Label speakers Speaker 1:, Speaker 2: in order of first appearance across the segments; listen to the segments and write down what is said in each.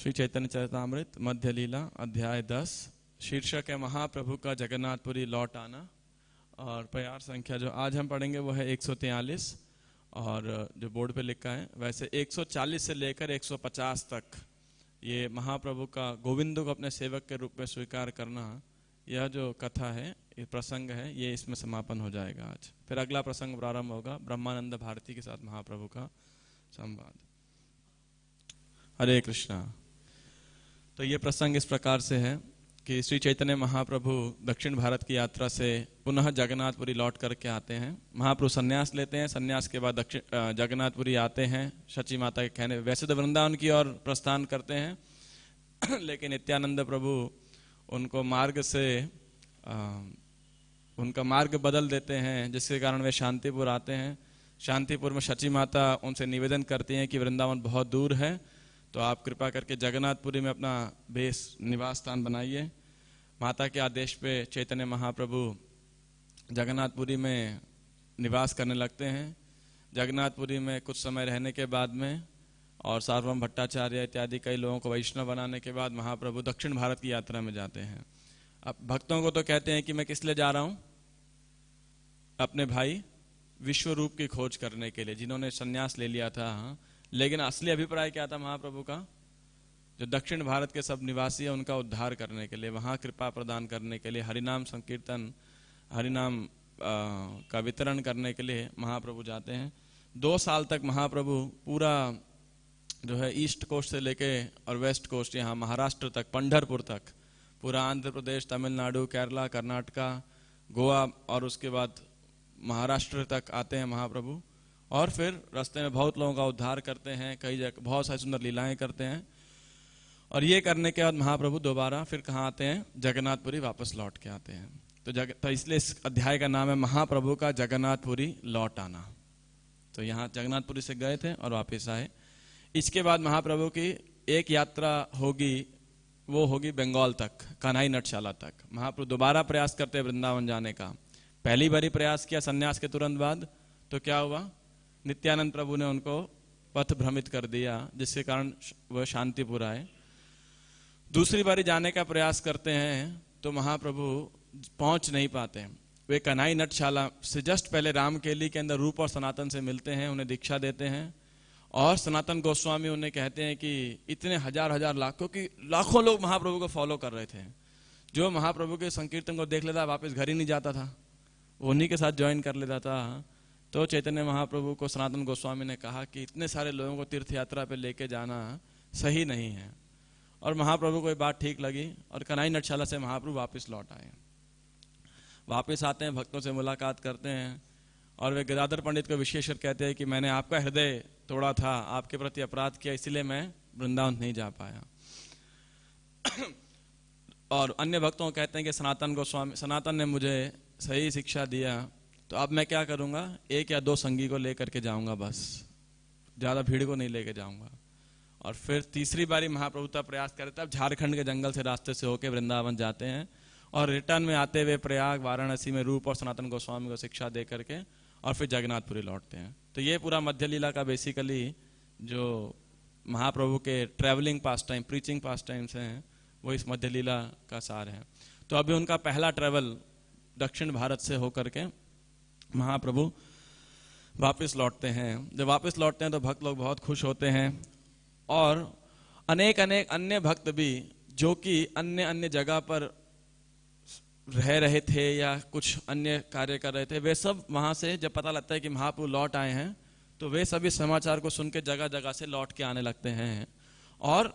Speaker 1: श्री चैतन्य चरितामृत मध्य लीला अध्याय 10 शीर्षक है महाप्रभु का जगन्नाथपुरी लौट आना। और प्रयार संख्या जो आज हम पढ़ेंगे वो है 143 और जो बोर्ड पे लिखा है वैसे 140 से लेकर 150 तक ये महाप्रभु का गोविंद को अपने सेवक के रूप में स्वीकार करना, यह जो कथा है, ये प्रसंग है, ये इसमें समापन हो जाएगा आज। फिर अगला प्रसंग प्रारंभ होगा ब्रह्मानंद भारती के साथ महाप्रभु का संवाद। हरे कृष्णा। तो ये प्रसंग इस प्रकार से है कि श्री चैतन्य महाप्रभु दक्षिण भारत की यात्रा से पुनः जगन्नाथपुरी लौट करके आते हैं। महाप्रभु संन्यास लेते हैं, संन्यास के बाद दक्षिण जगन्नाथपुरी आते हैं शची माता के कहने। वैसे तो वृंदावन की ओर प्रस्थान करते हैं लेकिन नित्यानंद प्रभु उनको मार्ग से उनका मार्ग बदल देते हैं, जिसके कारण वे शांतिपुर आते हैं। शांतिपुर में शची माता उनसे निवेदन करती हैं कि वृंदावन बहुत दूर है, तो आप कृपा करके जगन्नाथपुरी में अपना बेस निवास स्थान बनाइए। माता के आदेश पे चैतन्य महाप्रभु जगन्नाथपुरी में निवास करने लगते हैं। जगन्नाथपुरी में कुछ समय रहने के बाद में और सार्वभौम भट्टाचार्य इत्यादि कई लोगों को वैष्णव बनाने के बाद महाप्रभु दक्षिण भारत की यात्रा में जाते हैं। अब भक्तों को तो कहते हैं कि मैं किस लिए जा रहा हूं, अपने भाई विश्व रूप की खोज करने के लिए, जिन्होंने संन्यास ले लिया था। लेकिन असली अभिप्राय क्या था महाप्रभु का? जो दक्षिण भारत के सब निवासी है उनका उद्धार करने के लिए, वहां कृपा प्रदान करने के लिए, हरिनाम संकीर्तन, हरिनाम का वितरण करने के लिए महाप्रभु जाते हैं। 2 साल तक महाप्रभु पूरा जो है ईस्ट कोस्ट से लेके और वेस्ट कोस्ट, यहाँ महाराष्ट्र तक, पंढरपुर तक, पूरा आंध्र प्रदेश, तमिलनाडु, केरला, कर्नाटका, गोवा और उसके बाद महाराष्ट्र तक आते हैं महाप्रभु। और फिर रास्ते में बहुत लोगों का उद्धार करते हैं, कई जगह बहुत सारी सुंदर लीलाएं करते हैं। और ये करने के बाद महाप्रभु दोबारा फिर कहाँ आते हैं? जगन्नाथपुरी वापस लौट के आते हैं। तो इसलिए इस अध्याय का नाम है महाप्रभु का जगन्नाथपुरी लौट आना। तो यहाँ जगन्नाथपुरी से गए थे और वापस आए। इसके बाद महाप्रभु की एक यात्रा होगी, वो होगी बंगाल तक, कन्हई नटशाला तक। महाप्रभु दोबारा प्रयास करते हैं वृंदावन जाने का। पहली बारी प्रयास किया संन्यास के तुरंत बाद, तो क्या हुआ? नित्यानंद प्रभु ने उनको पथ भ्रमित कर दिया, जिसके कारण वह शांतिपुर आए। दूसरी बारी जाने का प्रयास करते हैं तो महाप्रभु पहुंच नहीं पाते। वे कन्हई नटशाला से जस्ट पहले रामकेली के अंदर रूप और सनातन से मिलते हैं, उन्हें दीक्षा देते हैं। और सनातन गोस्वामी उन्हें कहते हैं कि इतने हजार लाखों लोग महाप्रभु को फॉलो कर रहे थे। जो महाप्रभु के संकीर्तन को देख लेता वापस घर ही नहीं जाता था, उन्हीं के साथ ज्वाइन कर लेता था। तो चैतन्य महाप्रभु को सनातन गोस्वामी ने कहा कि इतने सारे लोगों को तीर्थ यात्रा पे लेके जाना सही नहीं है। और महाप्रभु को ये बात ठीक लगी और कन्हई नटशाला से महाप्रभु वापस लौट आए। वापस आते हैं, भक्तों से मुलाकात करते हैं और वे गदाधर पंडित को विशेषकर कहते हैं कि मैंने आपका हृदय तोड़ा था, आपके प्रति अपराध किया, इसलिए मैं वृंदावन नहीं जा पाया। और अन्य भक्तों को कहते हैं कि सनातन ने मुझे सही शिक्षा दिया, तो अब मैं क्या करूंगा, 1 या 2 संगी को लेकर के जाऊंगा, बस ज्यादा भीड़ को नहीं लेके जाऊंगा। और फिर तीसरी बारी महाप्रभु तब प्रयास करते, अब झारखंड के जंगल से रास्ते से होके वृंदावन जाते हैं और रिटर्न में आते हुए प्रयाग वाराणसी में रूप और सनातन गोस्वामी को शिक्षा दे करके और फिर जगन्नाथपुरी लौटते हैं। तो ये पूरा मध्य लीला का बेसिकली जो महाप्रभु के ट्रेवलिंग पास टाइम, प्रीचिंग पास टाइम्स हैं, वो इस मध्य लीला का सार है। तो अभी उनका पहला ट्रेवल दक्षिण भारत से होकर के महाप्रभु वापस लौटते हैं। जब वापस लौटते हैं तो भक्त लोग बहुत खुश होते हैं और अनेक अन्य भक्त भी जो कि अन्य जगह पर रह रहे थे या कुछ अन्य कार्य कर रहे थे, वे सब वहां से जब पता लगता है कि महाप्रभु लौट आए हैं तो वे सभी समाचार को सुन के जगह जगह से लौट के आने लगते हैं और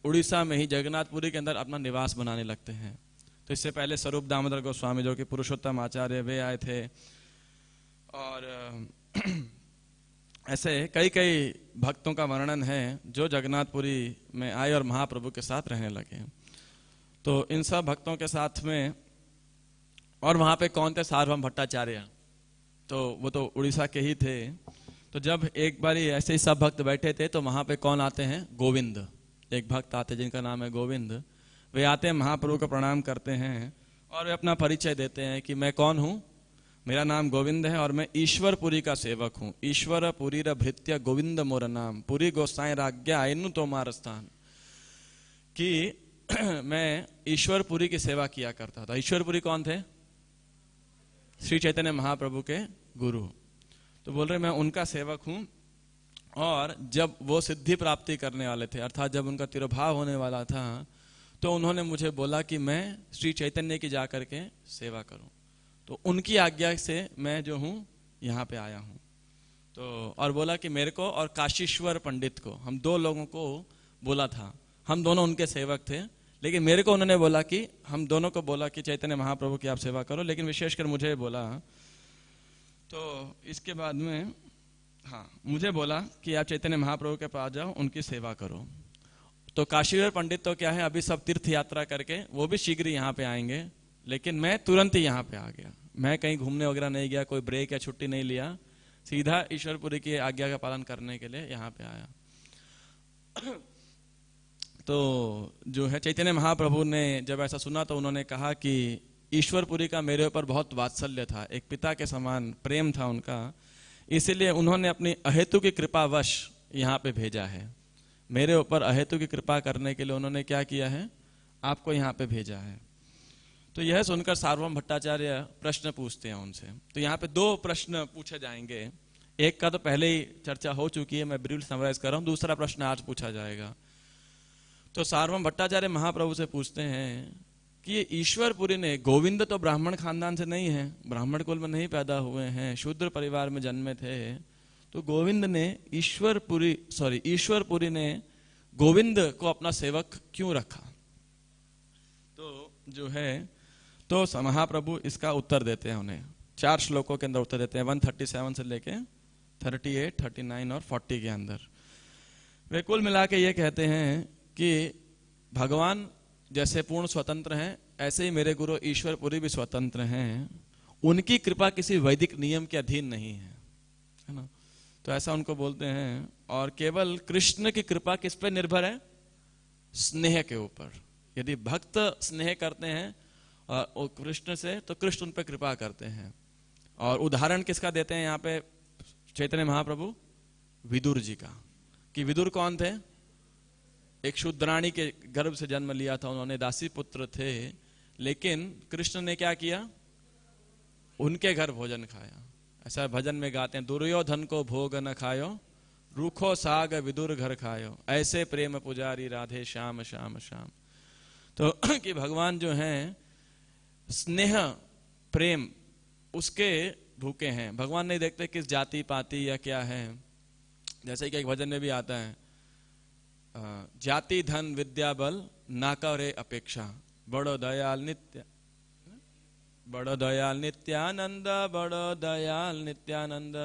Speaker 1: उड़ीसा में ही जगन्नाथपुरी के अंदर अपना निवास बनाने लगते हैं। तो इससे पहले स्वरूप दामोदर गोस्वामी जो कि पुरुषोत्तम आचार्य, वे आए थे और ऐसे कई भक्तों का वर्णन है जो जगन्नाथपुरी में आए और महाप्रभु के साथ रहने लगे। तो इन सब भक्तों के साथ में, और वहां पे कौन थे? सार्वभौम भट्टाचार्य, तो वो तो उड़ीसा के ही थे। तो जब एक बार ऐसे ही सब भक्त बैठे थे तो वहां पे कौन आते हैं? गोविंद, एक भक्त आते जिनका नाम है गोविंद। वे आते हैं, महाप्रभु को प्रणाम करते हैं और वे अपना परिचय देते हैं कि मैं कौन हूं, मेरा नाम गोविंद है और मैं ईश्वरपुरी का सेवक हूँ। ईश्वर पुरी भृत्य गोविंद मोर नाम, पुरी गोसाई राज्ञा आयनु तोमार स्थान। कि मैं ईश्वरपुरी की सेवा किया करता था। ईश्वरपुरी कौन थे? श्री चैतन्य महाप्रभु के गुरु। तो बोल रहे मैं उनका सेवक हूं, और जब वो सिद्धि प्राप्ति करने वाले थे, अर्थात जब उनका तिरोभाव होने वाला था, तो उन्होंने मुझे बोला कि मैं श्री चैतन्य की जाकर के सेवा करूं। तो उनकी आज्ञा से मैं जो हूं यहाँ पे आया हूं। तो और बोला कि मेरे को और काशीश्वर पंडित को, हम दो लोगों को बोला था, हम दोनों उनके सेवक थे, लेकिन मेरे को उन्होंने बोला कि हम दोनों को बोला कि चैतन्य महाप्रभु की आप सेवा करो, लेकिन विशेषकर मुझे बोला। तो इसके बाद में मुझे बोला कि आप चैतन्य महाप्रभु के पास जाओ, उनकी सेवा करो। तो काशीश्वर पंडित तो क्या है, अभी सब तीर्थ यात्रा करके वो भी शीघ्र यहाँ पे आएंगे, लेकिन मैं तुरंत ही यहाँ पे आ गया। मैं कहीं घूमने वगैरह नहीं गया, कोई ब्रेक या छुट्टी नहीं लिया, सीधा ईश्वरपुरी की आज्ञा का पालन करने के लिए यहाँ पे आया। तो जो है चैतन्य महाप्रभु ने जब ऐसा सुना तो उन्होंने कहा कि ईश्वरपुरी का मेरे ऊपर बहुत वात्सल्य था, एक पिता के समान प्रेम था उनका, इसीलिए उन्होंने अपनी अहेतु की कृपावश यहाँ पे भेजा है। मेरे ऊपर अहेतु की कृपा करने के लिए उन्होंने क्या किया है, आपको यहाँ पे भेजा है। तो यह सुनकर सार्वभौम भट्टाचार्य प्रश्न पूछते हैं उनसे। तो यहाँ पे दो प्रश्न पूछे जाएंगे, एक का तो पहले ही चर्चा हो चुकी है, मैं ब्रीफ समराइज कर रहा हूँ, दूसरा प्रश्न आज पूछा जाएगा। तो सार्वभौम भट्टाचार्य महाप्रभु से पूछते हैं कि ये ईश्वरपुरी ने, गोविंद तो ब्राह्मण खानदान से नहीं है, ब्राह्मण कुल में नहीं पैदा हुए हैं, शूद्र परिवार में जन्मे थे, तो गोविंद ने ईश्वरपुरी ने गोविंद को अपना सेवक क्यों रखा? तो जो है तो महाप्रभु इसका उत्तर देते हैं, उन्हें 4 श्लोकों के अंदर उत्तर देते हैं, 137 से लेके 38, 39 और 40 के अंदर। वे कुल मिला के ये कहते हैं कि भगवान जैसे पूर्ण स्वतंत्र हैं, ऐसे ही मेरे गुरु ईश्वरपुरी भी स्वतंत्र हैं। उनकी कृपा किसी वैदिक नियम के अधीन नहीं है ना? तो ऐसा उनको बोलते हैं। और केवल कृष्ण की कृपा किस पे निर्भर है? स्नेह के ऊपर। यदि भक्त स्नेह करते हैं और कृष्ण से, तो कृष्ण उन पर कृपा करते हैं। और उदाहरण किसका देते हैं यहाँ पे चैतन्य महाप्रभु? विदुर जी का। कि विदुर कौन थे? एक शूद्राणी के गर्भ से जन्म लिया था, उन्होंने दासी पुत्र थे, लेकिन कृष्ण ने क्या किया? उनके घर भोजन खाया। ऐसा भजन में गाते हैं, दुर्योधन को भोग न खायो, रूखो साग विदुर घर खायो, ऐसे प्रेम पुजारी राधे श्याम श्याम श्याम। तो कि भगवान जो हैं स्नेह प्रेम उसके भूखे हैं। भगवान नहीं देखते किस जाति पाति या क्या है। जैसे कि एक भजन में भी आता है, जाति धन विद्या बल ना करे अपेक्षा, बड़ो दयाल नित्यानंद, बड़ो दयाल नित्यानंद,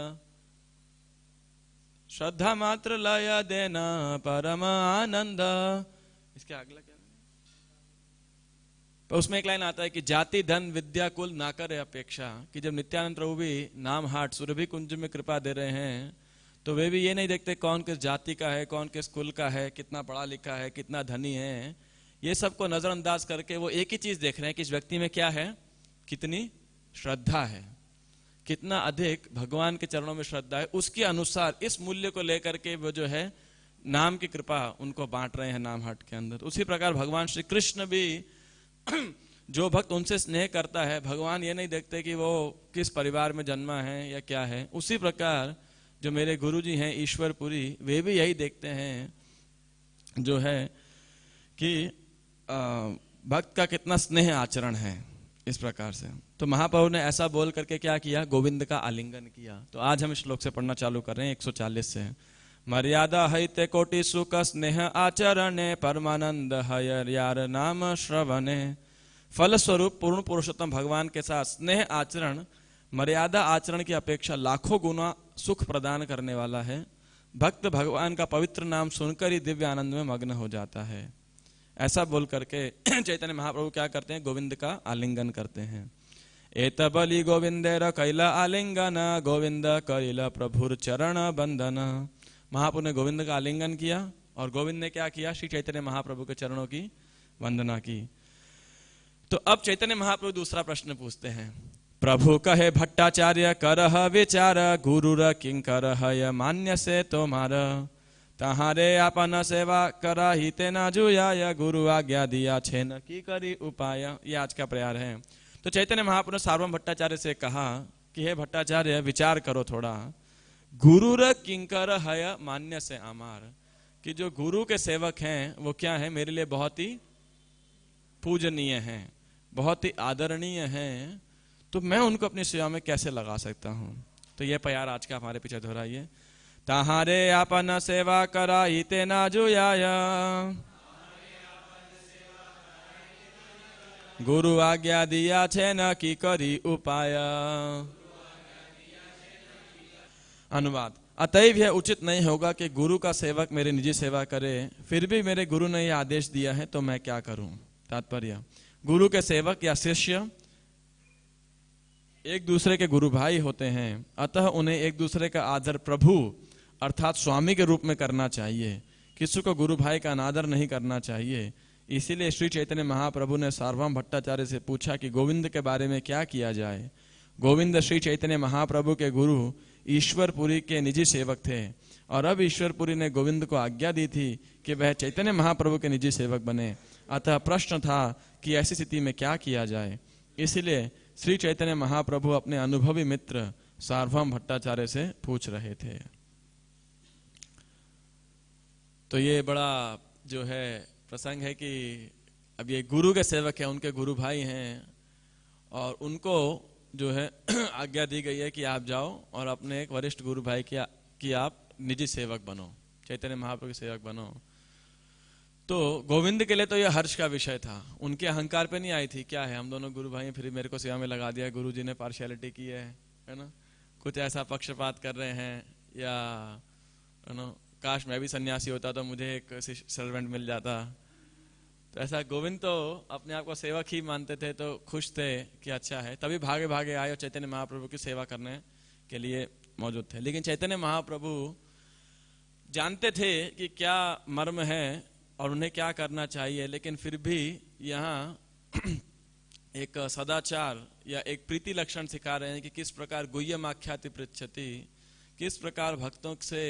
Speaker 1: श्रद्धा मात्र लय देना परम आनंद। इसके अगला क्या है? तो उसमें एक लाइन आता है कि जाति धन विद्या कुल ना करे अपेक्षा, कि जब नित्यानंद प्रभु भी नाम हाट सुरभि कुंज में कृपा दे रहे हैं, तो वे भी ये नहीं देखते कौन किस जाति का है, कौन किस कुल का है, कितना पढ़ा लिखा है, कितना धनी है। ये सबको नजरअंदाज करके वो एक ही चीज देख रहे हैं कि इस व्यक्ति में क्या है, कितनी श्रद्धा है, कितना अधिक भगवान के चरणों में श्रद्धा है। उसके अनुसार इस मूल्य को लेकर के वो जो है नाम की कृपा उनको बांट रहे हैं नाम हाट के अंदर। उसी प्रकार भगवान श्री कृष्ण भी जो भक्त उनसे स्नेह करता है, भगवान ये नहीं देखते कि वो किस परिवार में जन्मा है या क्या है। उसी प्रकार जो मेरे गुरुजी हैं ईश्वरपुरी, वे भी यही देखते हैं जो है कि भक्त का कितना स्नेह आचरण है, इस प्रकार से। तो महाप्रभु ने ऐसा बोल करके क्या किया? गोविंद का आलिंगन किया। तो आज हम इस श्लोक से पढ़ना चालू कर रहे हैं 140 से। मर्यादा हैते कोटि सुख स्नेह आचरणे, परमानंद हय यार नाम श्रवणे। फल स्वरूप पूर्ण पुरुषोत्तम भगवान के साथ स्नेह आचरण मर्यादा आचरण की अपेक्षा लाखों गुना सुख प्रदान करने वाला है। भक्त भगवान का पवित्र नाम सुनकर ही दिव्य आनंद में मग्न हो जाता है। ऐसा बोल करके चैतन्य महाप्रभु क्या करते हैं? गोविंद का आलिंगन करते हैं। एतबली गोविंदेर कैला आलिंगन, गोविंद कैला प्रभुर चरण बंदन। महाप्रभु ने गोविंद का आलिंगन किया और गोविंद ने क्या किया? श्री चैतन्य महाप्रभु के चरणों की वंदना की। तो अब चैतन्य महाप्रभु दूसरा प्रश्न पूछते हैं। प्रभु कहे भट्टाचार्य करह विचार, गुरुर किंकर हय मान्य से तुम्हार। तहारे आपन सेवा करा ही तेना जुया, गुरु आज्ञा दिया छे न की करी उपाय। ये आज का प्रयार है। तो चैतन्य महाप्रभु ने सार्वभौम भट्टाचार्य से कहा कि हे भट्टाचार्य, विचार करो थोड़ा, गुरुर किंकर है मान्य से आमार, कि जो गुरु के सेवक हैं वो क्या है, मेरे लिए बहुत ही पूजनीय हैं, बहुत ही आदरणीय हैं, तो मैं उनको अपनी सेवा में कैसे लगा सकता हूँ। तो ये प्यार आज का हमारे पीछे दोहराइए। तहारे आपन सेवा करा ही तेना जुया, गुरु आज्ञा दिया छे न की करी उपाय। अनुवाद। अतएव यह उचित नहीं होगा कि गुरु का सेवक मेरी निजी सेवा करे, फिर भी मेरे गुरु ने यह आदेश दिया है तो मैं क्या करूं। तात्पर्य, गुरु के सेवक या शिष्य एक दूसरे के गुरु भाई होते हैं, अतः उन्हें एक दूसरे का आदर प्रभु अर्थात स्वामी के रूप में करना चाहिए, किसी को गुरु भाई का अनादर नहीं करना चाहिए। इसीलिए श्री चैतन्य महाप्रभु ने सार्वभौम भट्टाचार्य से पूछा कि गोविंद के बारे में क्या किया जाए। गोविंद श्री चैतन्य महाप्रभु के गुरु ईश्वरपुरी के निजी सेवक थे, और अब ईश्वरपुरी ने गोविंद को आज्ञा दी थी कि वह चैतन्य महाप्रभु के निजी सेवक बने। अतः प्रश्न था कि ऐसी स्थिति में क्या किया जाए। इसलिए श्री चैतन्य महाप्रभु अपने अनुभवी मित्र सार्वभौम भट्टाचार्य से पूछ रहे थे। तो ये बड़ा जो है प्रसंग है कि अब ये गुरु के सेवक हैं, उनके गुरु भाई हैं, और उनको जो है आज्ञा दी गई है कि आप जाओ और अपने एक वरिष्ठ गुरु भाई की आप निजी सेवक बनो, चैतन्य महाप्रभु के सेवक बनो। तो गोविंद के लिए तो यह हर्ष का विषय था, उनके अहंकार पे नहीं आई थी, क्या है हम दोनों गुरु भाई, फिर मेरे को सेवा में लगा दिया, गुरु जी ने पार्शियलिटी की है ना, कुछ ऐसा पक्षपात कर रहे हैं, या काश मैं भी सन्यासी होता तो मुझे एक सर्वेंट मिल जाता। तो ऐसा गोविंद तो अपने आप को सेवक ही मानते थे, तो खुश थे कि अच्छा है, तभी भागे भागे आए और चैतन्य महाप्रभु की सेवा करने के लिए मौजूद थे। लेकिन चैतन्य महाप्रभु जानते थे कि क्या मर्म है और उन्हें क्या करना चाहिए, लेकिन फिर भी यहाँ एक सदाचार या एक प्रीति लक्षण सिखा रहे हैं कि किस प्रकार गुह्यम आख्याति पृच्छति, किस प्रकार भक्तों से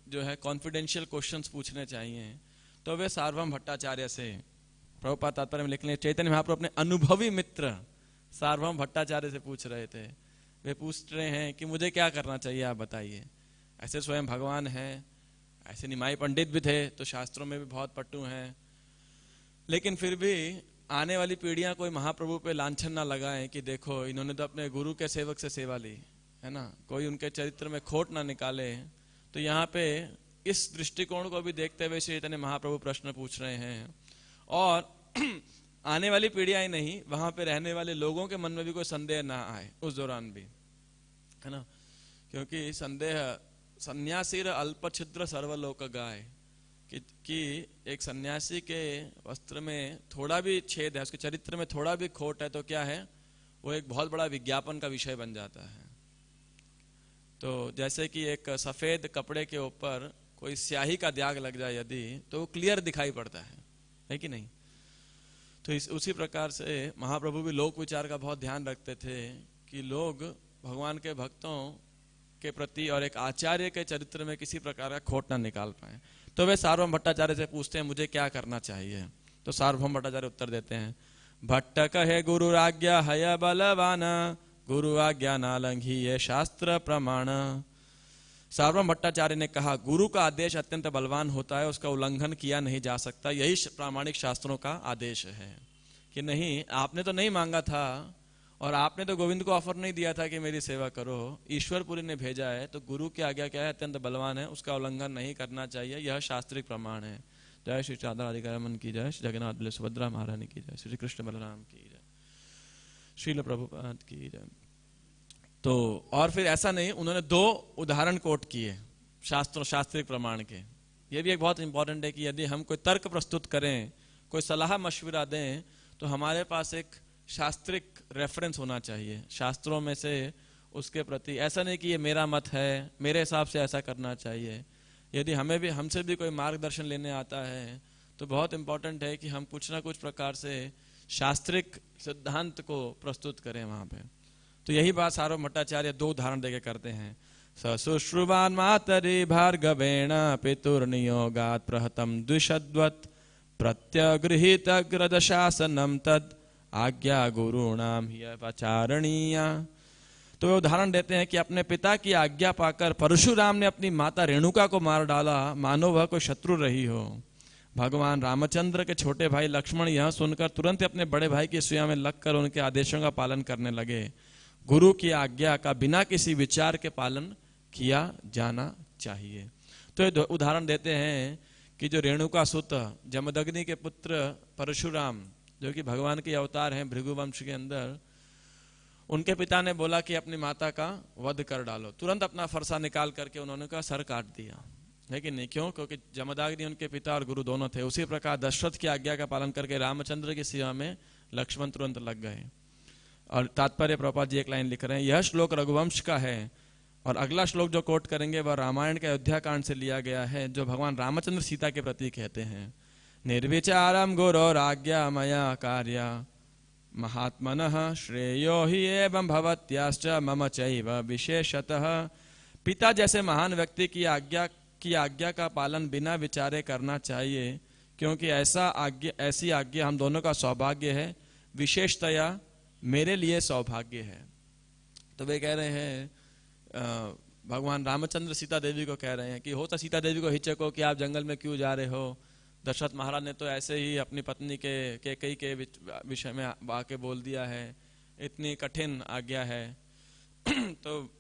Speaker 1: जो है कॉन्फिडेंशियल क्वेश्चंस पूछने चाहिए। तो वे सार्वभौम भट्टाचार्य से, प्रभुपाद तात्पर्य में लिख लें, चैतन्य महाप्रभु अपने अनुभवी मित्र सार्वभौम भट्टाचार्य से पूछ रहे थे। वे पूछ रहे हैं कि मुझे क्या करना चाहिए, आप बताइए। ऐसे स्वयं भगवान हैं, ऐसे निमाई पंडित भी थे, तो शास्त्रों में भी बहुत पट्टू हैं, लेकिन फिर भी आने वाली पीढ़ियां कोई महाप्रभु पे लांछन ना लगाएं कि देखो इन्होंने तो अपने गुरु के सेवक से सेवा ली है ना, कोई उनके चरित्र में खोट ना निकाले। तो यहाँ पे इस दृष्टिकोण को भी देखते हुए श्री चैतन्य महाप्रभु प्रश्न पूछ रहे हैं, और आने वाली पीढ़ियां ही नहीं, वहां पे रहने वाले लोगों के मन में भी कोई संदेह ना आए उस दौरान भी, है ना, क्योंकि संदेह सन्यासीर अल्प छिद्र सर्वलोक गाय, कि एक सन्यासी के वस्त्र में थोड़ा भी छेद है, उसके चरित्र में थोड़ा भी खोट है, तो क्या है, वो एक बहुत बड़ा विज्ञापन का विषय बन जाता है। तो जैसे कि एक सफेद कपड़े के ऊपर कोई स्याही का दाग लग जाए यदि, तो वो क्लियर दिखाई पड़ता है कि नहीं। तो उसी प्रकार से महाप्रभु भी लोक विचार का बहुत ध्यान रखते थे कि लोग भगवान के भक्तों के प्रति और एक आचार्य के चरित्र में किसी प्रकार का खोट ना निकाल पाए। तो वे सार्वभौम भट्टाचार्य से पूछते हैं मुझे क्या करना चाहिए। तो सार्वभौम भट्टाचार्य उत्तर देते हैं, भट्ट कहे गुरु आज्ञा हय बलवान, गुरु आज्ञा ना लंघी ये शास्त्र प्रमाण। सार्वभौम भट्टाचार्य ने कहा गुरु का आदेश अत्यंत बलवान होता है, उसका उल्लंघन किया नहीं जा सकता, यही प्रामाणिक शास्त्रों का आदेश है। कि नहीं, आपने तो नहीं मांगा था और आपने तो गोविंद को ऑफर नहीं दिया था कि मेरी सेवा करो, ईश्वरपुरी ने भेजा है, तो गुरु की आज्ञा क्या है, अत्यंत बलवान है, उसका उल्लंघन नहीं करना चाहिए, यह शास्त्रिक प्रमाण है। जय श्री चादर राधिका की जय, श्री जगन्नाथ बल्लभ सुभद्रा महारानी की जय, श्री कृष्ण बलराम की जय, श्रील प्रभुपाद की जय। तो और फिर ऐसा नहीं, उन्होंने 2 उदाहरण कोट किए शास्त्रिक प्रमाण के। ये भी एक बहुत इंपॉर्टेंट है कि यदि हम कोई तर्क प्रस्तुत करें, कोई सलाह मशविरा दें, तो हमारे पास एक शास्त्रिक रेफरेंस होना चाहिए शास्त्रों में से उसके प्रति। ऐसा नहीं कि ये मेरा मत है, मेरे हिसाब से ऐसा करना चाहिए। यदि हमसे भी कोई मार्गदर्शन लेने आता है तो बहुत इंपॉर्टेंट है कि हम कुछ ना कुछ प्रकार से शास्त्रिक सिद्धांत को प्रस्तुत करें वहां पे। तो यही बात सार्वभौम भट्टाचार्य 2 उदाहरण देके करते हैं। सशुश्रुवान् मातरि भार्गवेण पितुर्नियोगात् प्रहतं द्विषद्वत् प्रत्यगृहीतग्रदशासनं तद आज्ञा गुरुणाम ह्यपचारणीया। तो उदाहरण देते हैं कि अपने पिता की आज्ञा पाकर परशुराम ने अपनी माता रेणुका को मार डाला, मानो वह कोई शत्रु रही हो। भगवान रामचंद्र के छोटे भाई लक्ष्मण यह सुनकर तुरंत अपने बड़े भाई की सुया में लगकर उनके आदेशों का पालन करने लगे। गुरु की आज्ञा का बिना किसी विचार के पालन किया जाना चाहिए। तो उदाहरण देते हैं कि जो रेणुका सुत जमदग्नि के पुत्र परशुराम, जो कि भगवान के अवतार हैं भृगुवंश के अंदर, उनके पिता ने बोला कि अपनी माता का वध कर डालो। तुरंत अपना फरसा निकाल करके उन्होंने का सर काट दिया, लेकिन नहीं, क्यों? क्योंकि जमदग्नि उनके पिता और गुरु दोनों थे। उसी प्रकार दशरथ की आज्ञा का पालन करके रामचंद्र की सेवा में लक्ष्मण तुरंत लग गए। और तात्पर्य प्रभुपाद जी एक लाइन लिख रहे हैं, यह श्लोक रघुवंश का है और अगला श्लोक जो कोट करेंगे वह रामायण के अयोध्या कांड से लिया गया है, जो भगवान रामचंद्र सीता के प्रति कहते हैं, निर्विचारम गुरोराज्ञा मया कार्या महात्मनः श्रेयो हि एवं भवत्याश्च मम चैव विशेषतः। पिता जैसे महान व्यक्ति की आज्ञा का पालन बिना विचारे करना चाहिए, क्योंकि ऐसी आज्ञा हम दोनों का सौभाग्य है, विशेषतया मेरे लिए सौभाग्य है। तो वे कह रहे हैं, भगवान रामचंद्र सीता देवी को कह रहे हैं कि होता सीता देवी को हिचक हो कि आप जंगल में क्यों जा रहे हो। दशरथ महाराज ने तो ऐसे ही अपनी पत्नी के कैकेयी के विषय में आके बोल दिया है, इतनी कठिन आज्ञा है। तो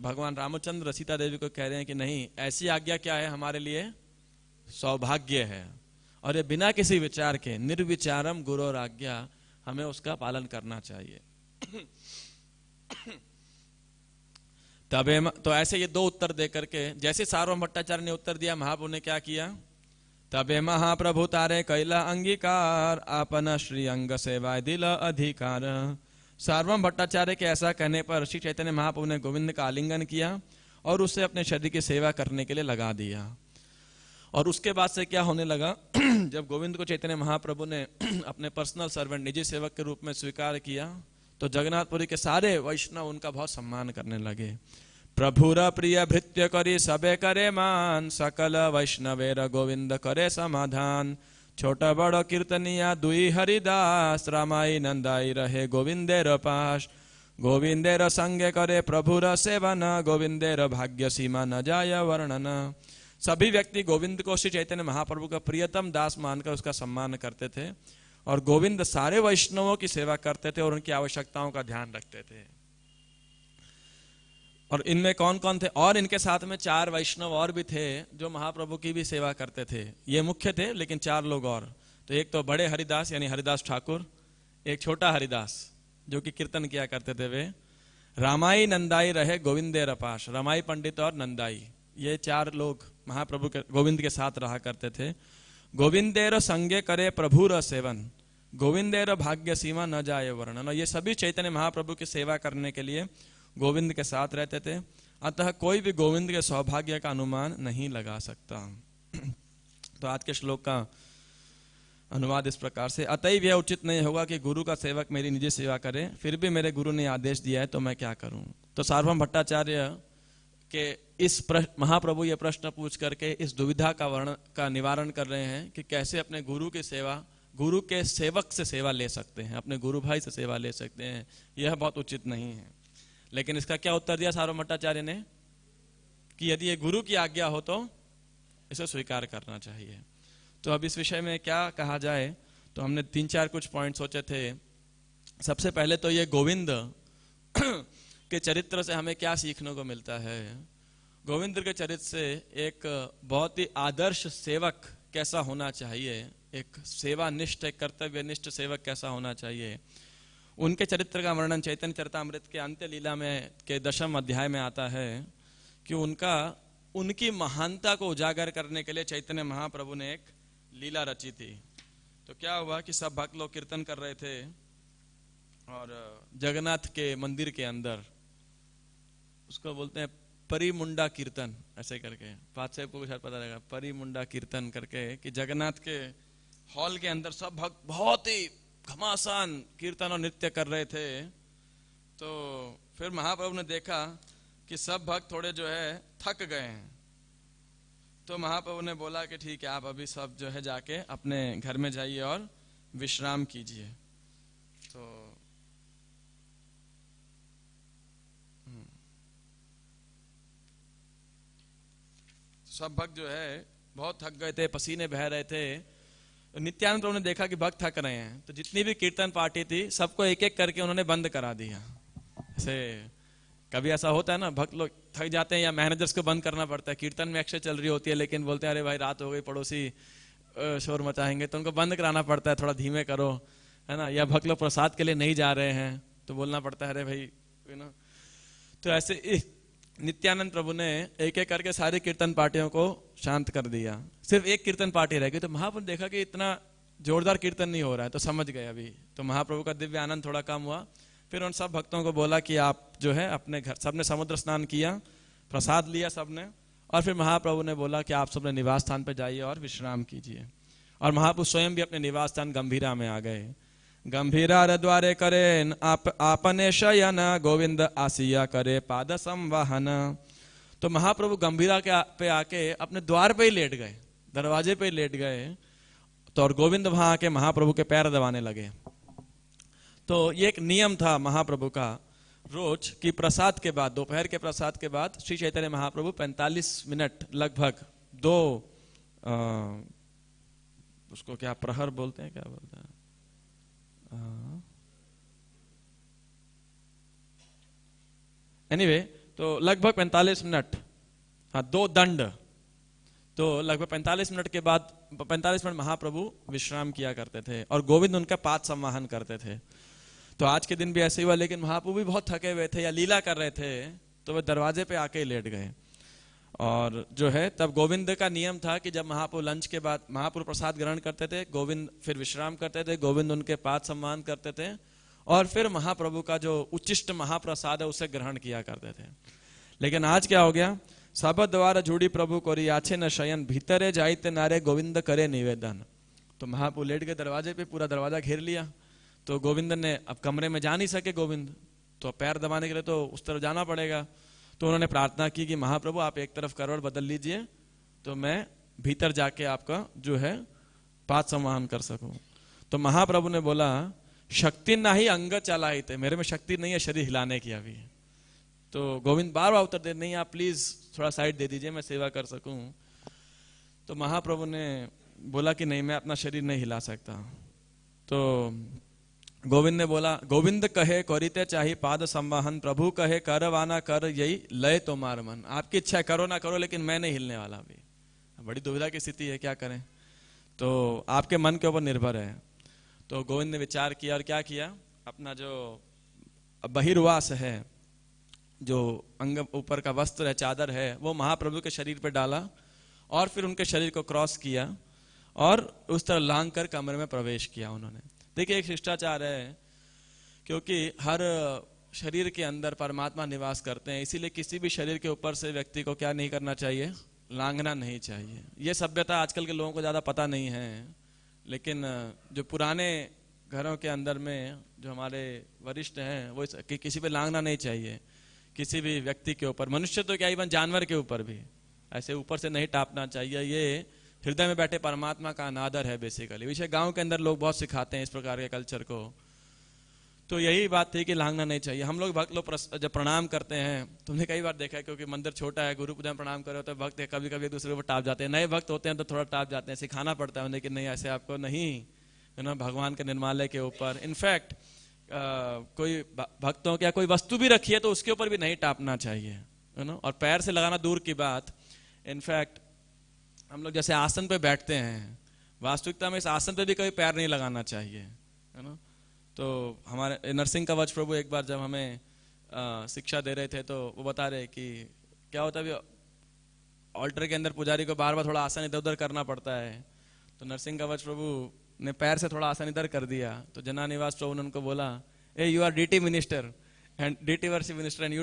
Speaker 1: भगवान रामचंद्र सीता देवी को कह रहे हैं कि नहीं, ऐसी आज्ञा क्या है, हमारे लिए सौभाग्य है, और ये बिना किसी विचार के निर्विचारम गुरोराज्ञा, हमें उसका पालन करना चाहिए। तबे तो ऐसे ये दो उत्तर दे करके, जैसे सार्वभौम भट्टाचार्य ने उत्तर दिया, महाप्रभु ने क्या किया, तबे महाप्रभु तारे कैला अंगीकार आपन श्री अंग सेवा दिल अधिकार। सार्वभौम भट्टाचार्य के ऐसा कहने पर श्री चैतन्य महाप्रभु ने गोविंद का आलिंगन किया और उससे अपने शरीर की सेवा करने के लिए लगा दिया। और उसके बाद से क्या होने लगा, जब गोविंद को चैतन्य महाप्रभु ने अपने पर्सनल सर्वेंट, निजी सेवक के रूप में स्वीकार किया, तो जगन्नाथपुरी के सारे वैष्णव उनका बहुत सम्मान करने लगे। प्रभुर प्रिय भृत्य करी सबे करे मान, सकल वैष्णवेर गोविंद करे समाधान। छोटा बड़ कीर्तनिया दुई हरिदास, रामाई नंदाई रहे गोविंदेर पास। गोविंदेर संगे करे प्रभुर सेवन, गोविंदेर भाग्य सीमा न जाय वर्णन। सभी व्यक्ति गोविंद को श्री चैतन्य महाप्रभु का प्रियतम दास मानकर उसका सम्मान करते थे, और गोविंद सारे वैष्णवों की सेवा करते थे और उनकी आवश्यकताओं का ध्यान रखते थे। और इनमें कौन कौन थे, और इनके साथ में 4 वैष्णव और भी थे जो महाप्रभु की भी सेवा करते थे। ये मुख्य थे, लेकिन 4 लोग और। तो एक तो बड़े हरिदास यानी हरिदास ठाकुर, एक छोटा हरिदास जो कि कीर्तन किया करते थे वे, रामाई नंदाई रहे गोविंदेर पास, रामाई पंडित और नंदाई, ये 4 लोग महाप्रभु के गोविंद के साथ रहा करते थे। गोविंदेर संगे करे प्रभुर सेवन, गोविंदेर भाग्य सीमा न जाए वर्णन। ये सभी चैतन्य महाप्रभु की सेवा करने के लिए गोविंद के साथ रहते थे, अतः कोई भी गोविंद के सौभाग्य का अनुमान नहीं लगा सकता। तो आज के श्लोक का अनुवाद इस प्रकार से, अतएव यह उचित नहीं होगा कि गुरु का सेवक मेरी निजी सेवा करे, फिर भी मेरे गुरु ने आदेश दिया है तो मैं क्या करूं। तो सार्वभौम भट्टाचार्य के इस महाप्रभु ये प्रश्न पूछ करके इस दुविधा का निवारण कर रहे हैं कि कैसे अपने गुरु की सेवा, गुरु के सेवक से सेवा ले सकते हैं, अपने गुरु भाई से सेवा ले सकते हैं। यह बहुत उचित नहीं है। लेकिन इसका क्या उत्तर दिया सार्वभौम भट्टाचार्य ने, कि यदि ये गुरु की आज्ञा हो तो इसे स्वीकार करना चाहिए। तो अब इस विषय में क्या कहा जाए, तो हमने 3-4 कुछ पॉइंट सोचे थे। सबसे पहले तो ये गोविंद के चरित्र से हमें क्या सीखने को मिलता है। गोविंद के चरित्र से एक बहुत ही आदर्श सेवक कैसा होना चाहिए, एक सेवानिष्ठ, एक कर्तव्यनिष्ठ सेवक कैसा होना चाहिए, उनके चरित्र का वर्णन चैतन्य चरितामृत के अंत्य लीला में के 10वें अध्याय में आता है कि उनकी महानता को उजागर करने के लिए चैतन्य महाप्रभु ने एक लीला रची थी। तो क्या हुआ कि सब भक्त लोग कीर्तन कर रहे थे और जगन्नाथ के मंदिर के अंदर, उसको बोलते हैं परिमुंडा कीर्तन, ऐसे करके बात साहब को शायद पता लगा, परिमुंडा कीर्तन करके, कि जगन्नाथ के हॉल के अंदर सब भक्त बहुत ही घमासान कीर्तन और नृत्य कर रहे थे। तो फिर महाप्रभु ने देखा कि सब भक्त थोड़े जो है थक गए हैं। तो महाप्रभु ने बोला कि ठीक है, आप अभी सब जो है जाके अपने घर में जाइए और विश्राम कीजिए। तो सब भक्त जो है बहुत थक गए थे, पसीने बह रहे थे। नित्यानंद प्रभु ने देखा कि भक्त थक रहे हैं, तो जितनी भी कीर्तन पार्टी थी सबको एक एक करके उन्होंने बंद करा दिया। ऐसे कभी ऐसा होता है ना, भक्त लोग थक जाते हैं या मैनेजर्स को बंद करना पड़ता है। कीर्तन में अक्षय चल रही होती है लेकिन बोलते हैं अरे भाई रात हो गई, पड़ोसी शोर मचाएंगे, तो उनको बंद कराना पड़ता है, थोड़ा धीमे करो, है ना। या भक्त लोग प्रसाद के लिए नहीं जा रहे हैं तो बोलना पड़ता है अरे भाई, यू नो। तो ऐसे नित्यानंद प्रभु ने एक एक करके सारी कीर्तन पार्टियों को शांत कर दिया। सिर्फ एक कीर्तन पार्टी रह गई। तो महाप्रभु देखा कि इतना जोरदार कीर्तन नहीं हो रहा है, तो समझ गए अभी। तो महाप्रभु का दिव्य आनंद थोड़ा कम हुआ। फिर उन सब भक्तों को बोला कि आप जो है अपने घर, सबने समुद्र स्नान किया, प्रसाद लिया सबने, और फिर महाप्रभु ने बोला कि आप सबने निवास स्थान पर जाइए और विश्राम कीजिए। और महाप्रभु स्वयं भी अपने निवास स्थान गंभीरा में आ गए। गंभीरा द्वारे करे आपने शयन, गोविंद आसिया करे पाद संवाहन। तो महाप्रभु गंभीरा के पे आके अपने द्वार पे ही लेट गए, दरवाजे पे ही लेट गए। तो और गोविंद वहां आके महाप्रभु के पैर दबाने लगे। तो ये एक नियम था महाप्रभु का रोज कि प्रसाद के बाद, दोपहर के प्रसाद के बाद श्री चैतन्य महाप्रभु 45 मिनट लगभग, दो उसको क्या प्रहर बोलते हैं, क्या बोलते हैं, एनीवे, तो लगभग 45 मिनट, हाँ, दो दंड। तो लगभग 45 मिनट के बाद 45 मिनट महाप्रभु विश्राम किया करते थे और गोविंद उनका पाद संवाहन करते थे। तो आज के दिन भी ऐसे ही हुआ, लेकिन महाप्रभु भी बहुत थके हुए थे या लीला कर रहे थे, तो वे दरवाजे पे आके लेट गए। और जो है तब गोविंद का नियम था कि जब महाप्रभु लंच के बाद महाप्रभु प्रसाद ग्रहण करते थे, गोविंद फिर विश्राम करते थे, गोविंद उनके पाद सम्मान करते थे और फिर महाप्रभु का जो उच्चिष्ट महाप्रसाद है उसे ग्रहण किया करते थे। लेकिन आज क्या हो गया, सब द्वार जुड़ी प्रभु कोरी आछे न शयन, भीतरे जाइते नारे गोविंद करे निवेदन। तो महाप्रभु लेट गए दरवाजे पे, पूरा दरवाजा घेर लिया। तो गोविंद ने, अब कमरे में जा नहीं सके गोविंद, तो पैर दबाने के लिए तो उस तरफ जाना पड़ेगा। तो उन्होंने प्रार्थना की कि महाप्रभु आप एक तरफ करवट बदल लीजिए तो मैं भीतर जाके आपका जो है पाद संवाहन कर सकूं। तो महाप्रभु ने बोला शक्ति ना ही अंग चलाई थे, मेरे में शक्ति नहीं है शरीर हिलाने की अभी। तो गोविंद बार बार उत्तर दे, नहीं आप प्लीज थोड़ा साइड दे दीजिए, मैं सेवा कर सकूं। तो महाप्रभु ने बोला कि नहीं, मैं अपना शरीर नहीं हिला सकता। तो गोविंद ने बोला, गोविंद कहे करिते चाही पाद संवाहन, प्रभु कहे करवाना कर यही लय तुम्हार मन। आपकी इच्छा है करो ना करो, लेकिन मैं नहीं हिलने वाला अभी। बड़ी दुविधा की स्थिति है, क्या करें। तो आपके मन के ऊपर निर्भर है। तो गोविंद ने विचार किया और क्या किया, अपना जो बहिर्वास है, जो अंग ऊपर का वस्त्र है, चादर है, वो महाप्रभु के शरीर पर डाला और फिर उनके शरीर को क्रॉस किया और उस तरह लांग कर कमरे में प्रवेश किया उन्होंने। देखिए एक शिष्टाचार है, क्योंकि हर शरीर के अंदर परमात्मा निवास करते हैं, इसीलिए किसी भी शरीर के ऊपर से व्यक्ति को क्या नहीं करना चाहिए, लांघना नहीं चाहिए। ये सभ्यता आजकल के लोगों को ज्यादा पता नहीं है, लेकिन जो पुराने घरों के अंदर में जो हमारे वरिष्ठ हैं वो कि किसी पे लांघना नहीं चाहिए, किसी भी व्यक्ति के ऊपर, मनुष्य तो क्या इवन जानवर के ऊपर भी ऐसे ऊपर से नहीं टापना चाहिए। ये हृदय में बैठे परमात्मा का अनादर है बेसिकली। विषय गांव के अंदर लोग बहुत सिखाते हैं इस प्रकार के कल्चर को। तो यही बात थी कि लांघना नहीं चाहिए। हम लोग भक्त लोग जब प्रणाम करते हैं, तुमने कई बार देखा है, क्योंकि मंदिर छोटा है, गुरु पूजा में प्रणाम कर रहे होते हैं भक्त, कभी कभी एक दूसरे को टाप जाते हैं। नए भक्त होते हैं तो थोड़ा टाप जाते हैं, सिखाना पड़ता है उन्हें कि नहीं ऐसे आपको नहीं, है ना, भगवान के निर्मालय के ऊपर। इनफैक्ट कोई भक्तों क्या कोई वस्तु भी रखी है तो उसके ऊपर भी नहीं टापना चाहिए, है ना। और पैर से लगाना दूर की बात, इनफैक्ट हम लोग जैसे आसन पे बैठते हैं, वास्तविकता में इस आसन पे भी कभी पैर नहीं लगाना चाहिए, है ना। तो हमारे नरसिंह कवच प्रभु एक बार जब हमें शिक्षा दे रहे थे तो वो बता रहे कि क्या होता है, ऑल्टर के अंदर पुजारी को बार बार थोड़ा आसन इधर उधर करना पड़ता है। तो नरसिंह कवच प्रभु ने पैर से थोड़ा आसन इधर कर दिया। तो जनानिवास प्रभु ने उनको बोला, ए you are deity minister and deity worship minister and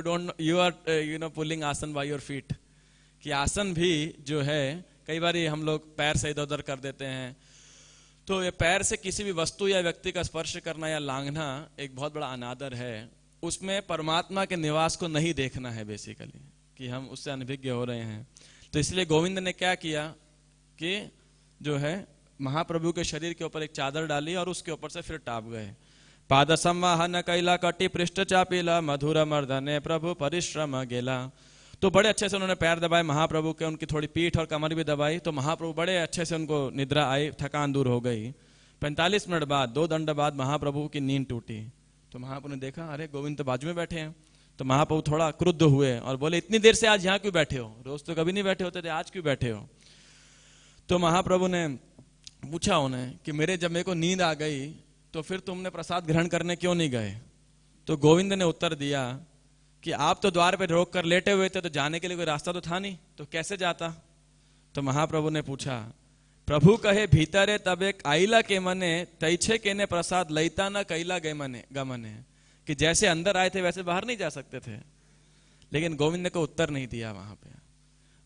Speaker 1: you are you know pulling asan by your feet. कि आसन भी जो है कई बार हम लोग पैर से इधर उधर कर देते हैं। तो ये पैर से किसी भी वस्तु या व्यक्ति का स्पर्श करना या लांघना एक बहुत बड़ा अनादर है। उसमें परमात्मा के निवास को नहीं देखना है बेसिकली, कि हम उससे अनभिज्ञ हो रहे हैं। तो इसलिए गोविंद ने क्या किया कि जो है महाप्रभु के शरीर के ऊपर एक चादर डाली और उसके ऊपर से फिर टाप गए। पाद संवाहन कैला कटी पृष्ठ चापीला मधुर मर्दने प्रभु परिश्रम गेला। तो बड़े अच्छे से उन्होंने पैर दबाए महाप्रभु के, उनकी थोड़ी पीठ और कमर भी दबाई, तो महाप्रभु बड़े अच्छे से उनको निद्रा आई, थकान दूर हो गई। 45 मिनट बाद 2 दंड बाद महाप्रभु की नींद टूटी। तो महाप्रभु ने देखा अरे गोविंद तो बाजू में बैठे हैं। तो महाप्रभु थोड़ा क्रुद्ध हुए और बोले इतनी देर से आज यहाँ क्यों बैठे हो, रोज तो कभी नहीं बैठे होते थे, आज क्यों बैठे हो। तो महाप्रभु ने पूछा उन्हें कि जब मेरे को नींद आ गई तो फिर तुमने प्रसाद ग्रहण करने क्यों नहीं गए। तो गोविंद ने उत्तर दिया कि आप तो द्वार पे रोक कर लेटे हुए थे, तो जाने के लिए कोई रास्ता तो था नहीं, तो कैसे जाता। तो महाप्रभु ने पूछा प्रभु कहे भीतरे तब एक आइला के मने तैछे के ने प्रसाद लईता न कैला गमने, कि जैसे अंदर आए थे वैसे बाहर नहीं जा सकते थे। लेकिन गोविंद ने को उत्तर नहीं दिया वहां पे।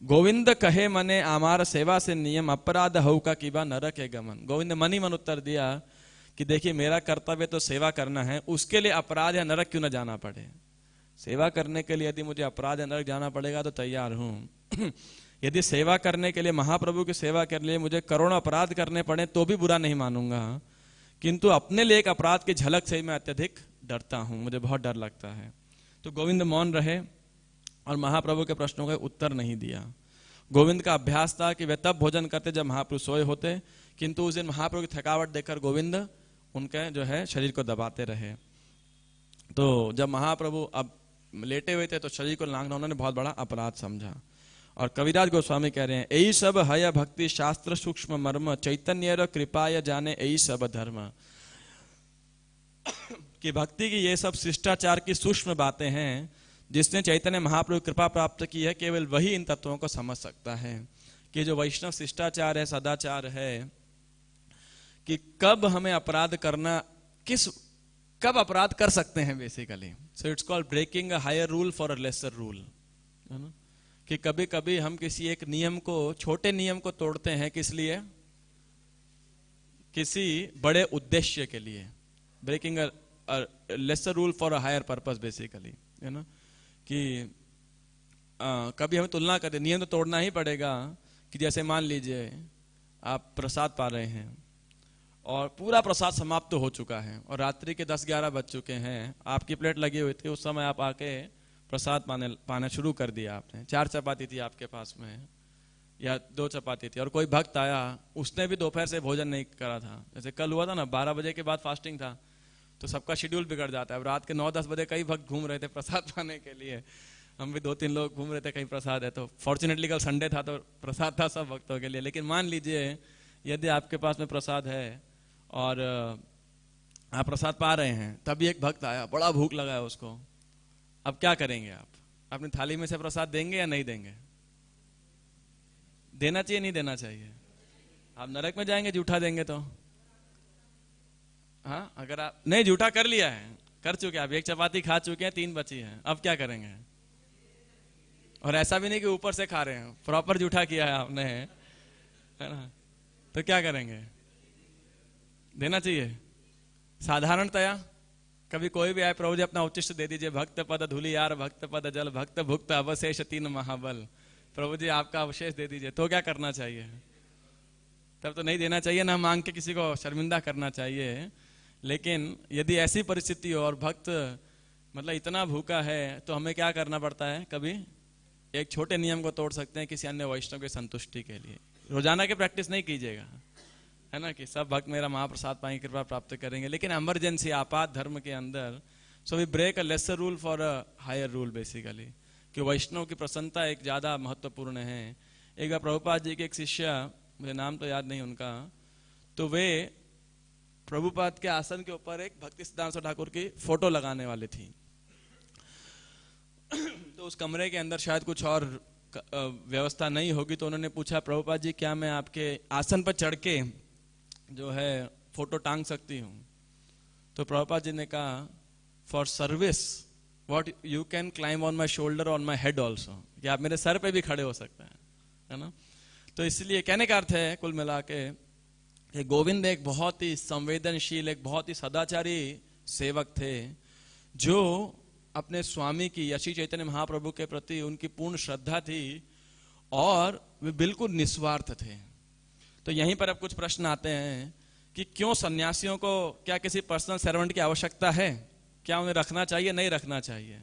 Speaker 1: गोविंद कहे मने आमार सेवा से नियम अपराध हऊ का कीबा नरक है गमन। गोविंद ने मन ही मन उत्तर दिया कि देखिए मेरा कर्तव्य तो सेवा करना है, उसके लिए अपराध या नरक क्यों ना जाना पड़े। सेवा करने के लिए यदि मुझे अपराध या नरक जाना पड़ेगा तो तैयार हूं। यदि सेवा करने के लिए, महाप्रभु की सेवा के लिए मुझे करोड़ों अपराध करने पड़े तो भी बुरा नहीं मानूंगा, किंतु अपने लिए एक अपराध की झलक से ही मैं अत्यधिक डरता हूं, मुझे बहुत डर लगता है। तो गोविंद मौन रहे और महाप्रभु के प्रश्नों का उत्तर नहीं दिया। गोविंद का अभ्यास था कि वे तब भोजन करते जब महाप्रभु सोए होते, किंतु उस दिन महाप्रभु की थकावट देखकर गोविंद उनके जो है शरीर को दबाते रहे। तो जब महाप्रभु अब लेटे हुए थे तो शरीर को लांघना उन्होंने बहुत बड़ा अपराध समझा। और कविराज गोस्वामी कह रहे हैं यही सब हय भक्ति शास्त्र सूक्ष्म मर्म चैतन्य कृपाय जाने यही सब धर्म, कि भक्ति की ये सब शिष्टाचार की सूक्ष्म बातें हैं, जिसने चैतन्य महाप्रभु कृपा प्राप्त की है केवल वही इन तत्वों को समझ सकता है। कि जो वैष्णव शिष्टाचार है, सदाचार है, कि कब हमें अपराध करना, कब अपराध कर सकते हैं basically. So it's called breaking a higher rule for a lesser rule, है ना। कि कभी कभी हम किसी एक नियम को, छोटे नियम को तोड़ते हैं, किस लिए, किसी बड़े उद्देश्य के लिए। Breaking a lesser rule for a higher purpose basically, है ना। कि कभी हमें तुलना करते, नियम तो तोड़ना ही पड़ेगा। कि जैसे मान लीजिए आप प्रसाद पा रहे हैं और पूरा प्रसाद समाप्त हो चुका है और रात्रि के 10-11 बज चुके हैं, आपकी प्लेट लगी हुई थी, उस समय आप आके प्रसाद पाना शुरू कर दिया आपने। 4 चपाती थी आपके पास में या 2 चपाती थी, और कोई भक्त आया, उसने भी दोपहर से भोजन नहीं करा था। जैसे कल हुआ था ना, 12 बजे के बाद फास्टिंग था, तो सबका शेड्यूल बिगड़ जाता है। अब रात के 9-10 बजे कई भक्त घूम रहे थे प्रसाद पाने के लिए, हम भी 2-3 लोग घूम रहे थे कहीं प्रसाद है। तो फॉर्चुनेटली कल संडे था तो प्रसाद था सब भक्तों के लिए। लेकिन मान लीजिए यदि आपके पास में प्रसाद है और आप प्रसाद पा रहे हैं, तभी एक भक्त आया, बड़ा भूख लगा है उसको, अब क्या करेंगे आप? अपनी थाली में से प्रसाद देंगे या नहीं देंगे? देना चाहिए नहीं देना चाहिए? आप नरक में जाएंगे जूठा देंगे तो। हाँ, अगर आप नहीं, जूठा कर लिया है, कर चुके आप, 1 चपाती खा चुके हैं, 3 बची है, अब क्या करेंगे? और ऐसा भी नहीं कि ऊपर से खा रहे हैं, प्रॉपर जूठा किया है आपने, है ना, तो क्या करेंगे? देना चाहिए साधारणतया। कभी कोई भी आए, प्रभु जी अपना उच्चिष्ट दे दीजिए, भक्त पद धूलि यार भक्त पद जल भक्त भुक्त अवशेष 3 महाबल, प्रभु जी आपका अवशेष दे दीजिए, तो क्या करना चाहिए? तब तो नहीं देना चाहिए, ना मांग के किसी को शर्मिंदा करना चाहिए। लेकिन यदि ऐसी परिस्थिति हो और भक्त मतलब इतना भूखा है, तो हमें क्या करना पड़ता है? कभी एक छोटे नियम को तोड़ सकते हैं किसी अन्य वैष्णव की संतुष्टि के लिए। रोजाना की प्रैक्टिस नहीं कीजिएगा, है ना, कि सब भक्त मेरा महाप्रसाद पाएंगे, कृपा प्राप्त करेंगे। लेकिन इमरजेंसी, आपात धर्म के अंदर, so we break a lesser rule for a higher rule basically, कि वैष्णव की प्रसन्नता एक ज्यादा महत्वपूर्ण है। एक बार प्रभुपाद जी के एक शिष्य, मुझे नाम तो याद नहीं उनका, तो वे प्रभुपाद के आसन के ऊपर एक भक्ति सिद्धांत ठाकुर की फोटो लगाने वाले थी। तो उस कमरे के अंदर शायद कुछ और व्यवस्था नहीं होगी, तो उन्होंने पूछा प्रभुपाद जी क्या मैं आपके आसन पर चढ़ के जो है फोटो टांग सकती हूँ? तो प्रभुपाद जी ने कहा for service what you can climb on my shoulder on my head also, कि आप मेरे सर पे भी खड़े हो सकते हैं, है ना। तो इसलिए कहने का अर्थ है कुल मिला के गोविंद एक बहुत ही संवेदनशील, एक बहुत ही सदाचारी सेवक थे, जो अपने स्वामी की, श्री चैतन्य महाप्रभु के प्रति उनकी पूर्ण श्रद्धा थी और वे बिल्कुल निस्वार्थ थे। तो यहीं पर अब कुछ प्रश्न आते हैं कि क्यों सन्यासियों को, क्या किसी पर्सनल सर्वेंट की आवश्यकता है? क्या उन्हें रखना चाहिए, नहीं रखना चाहिए?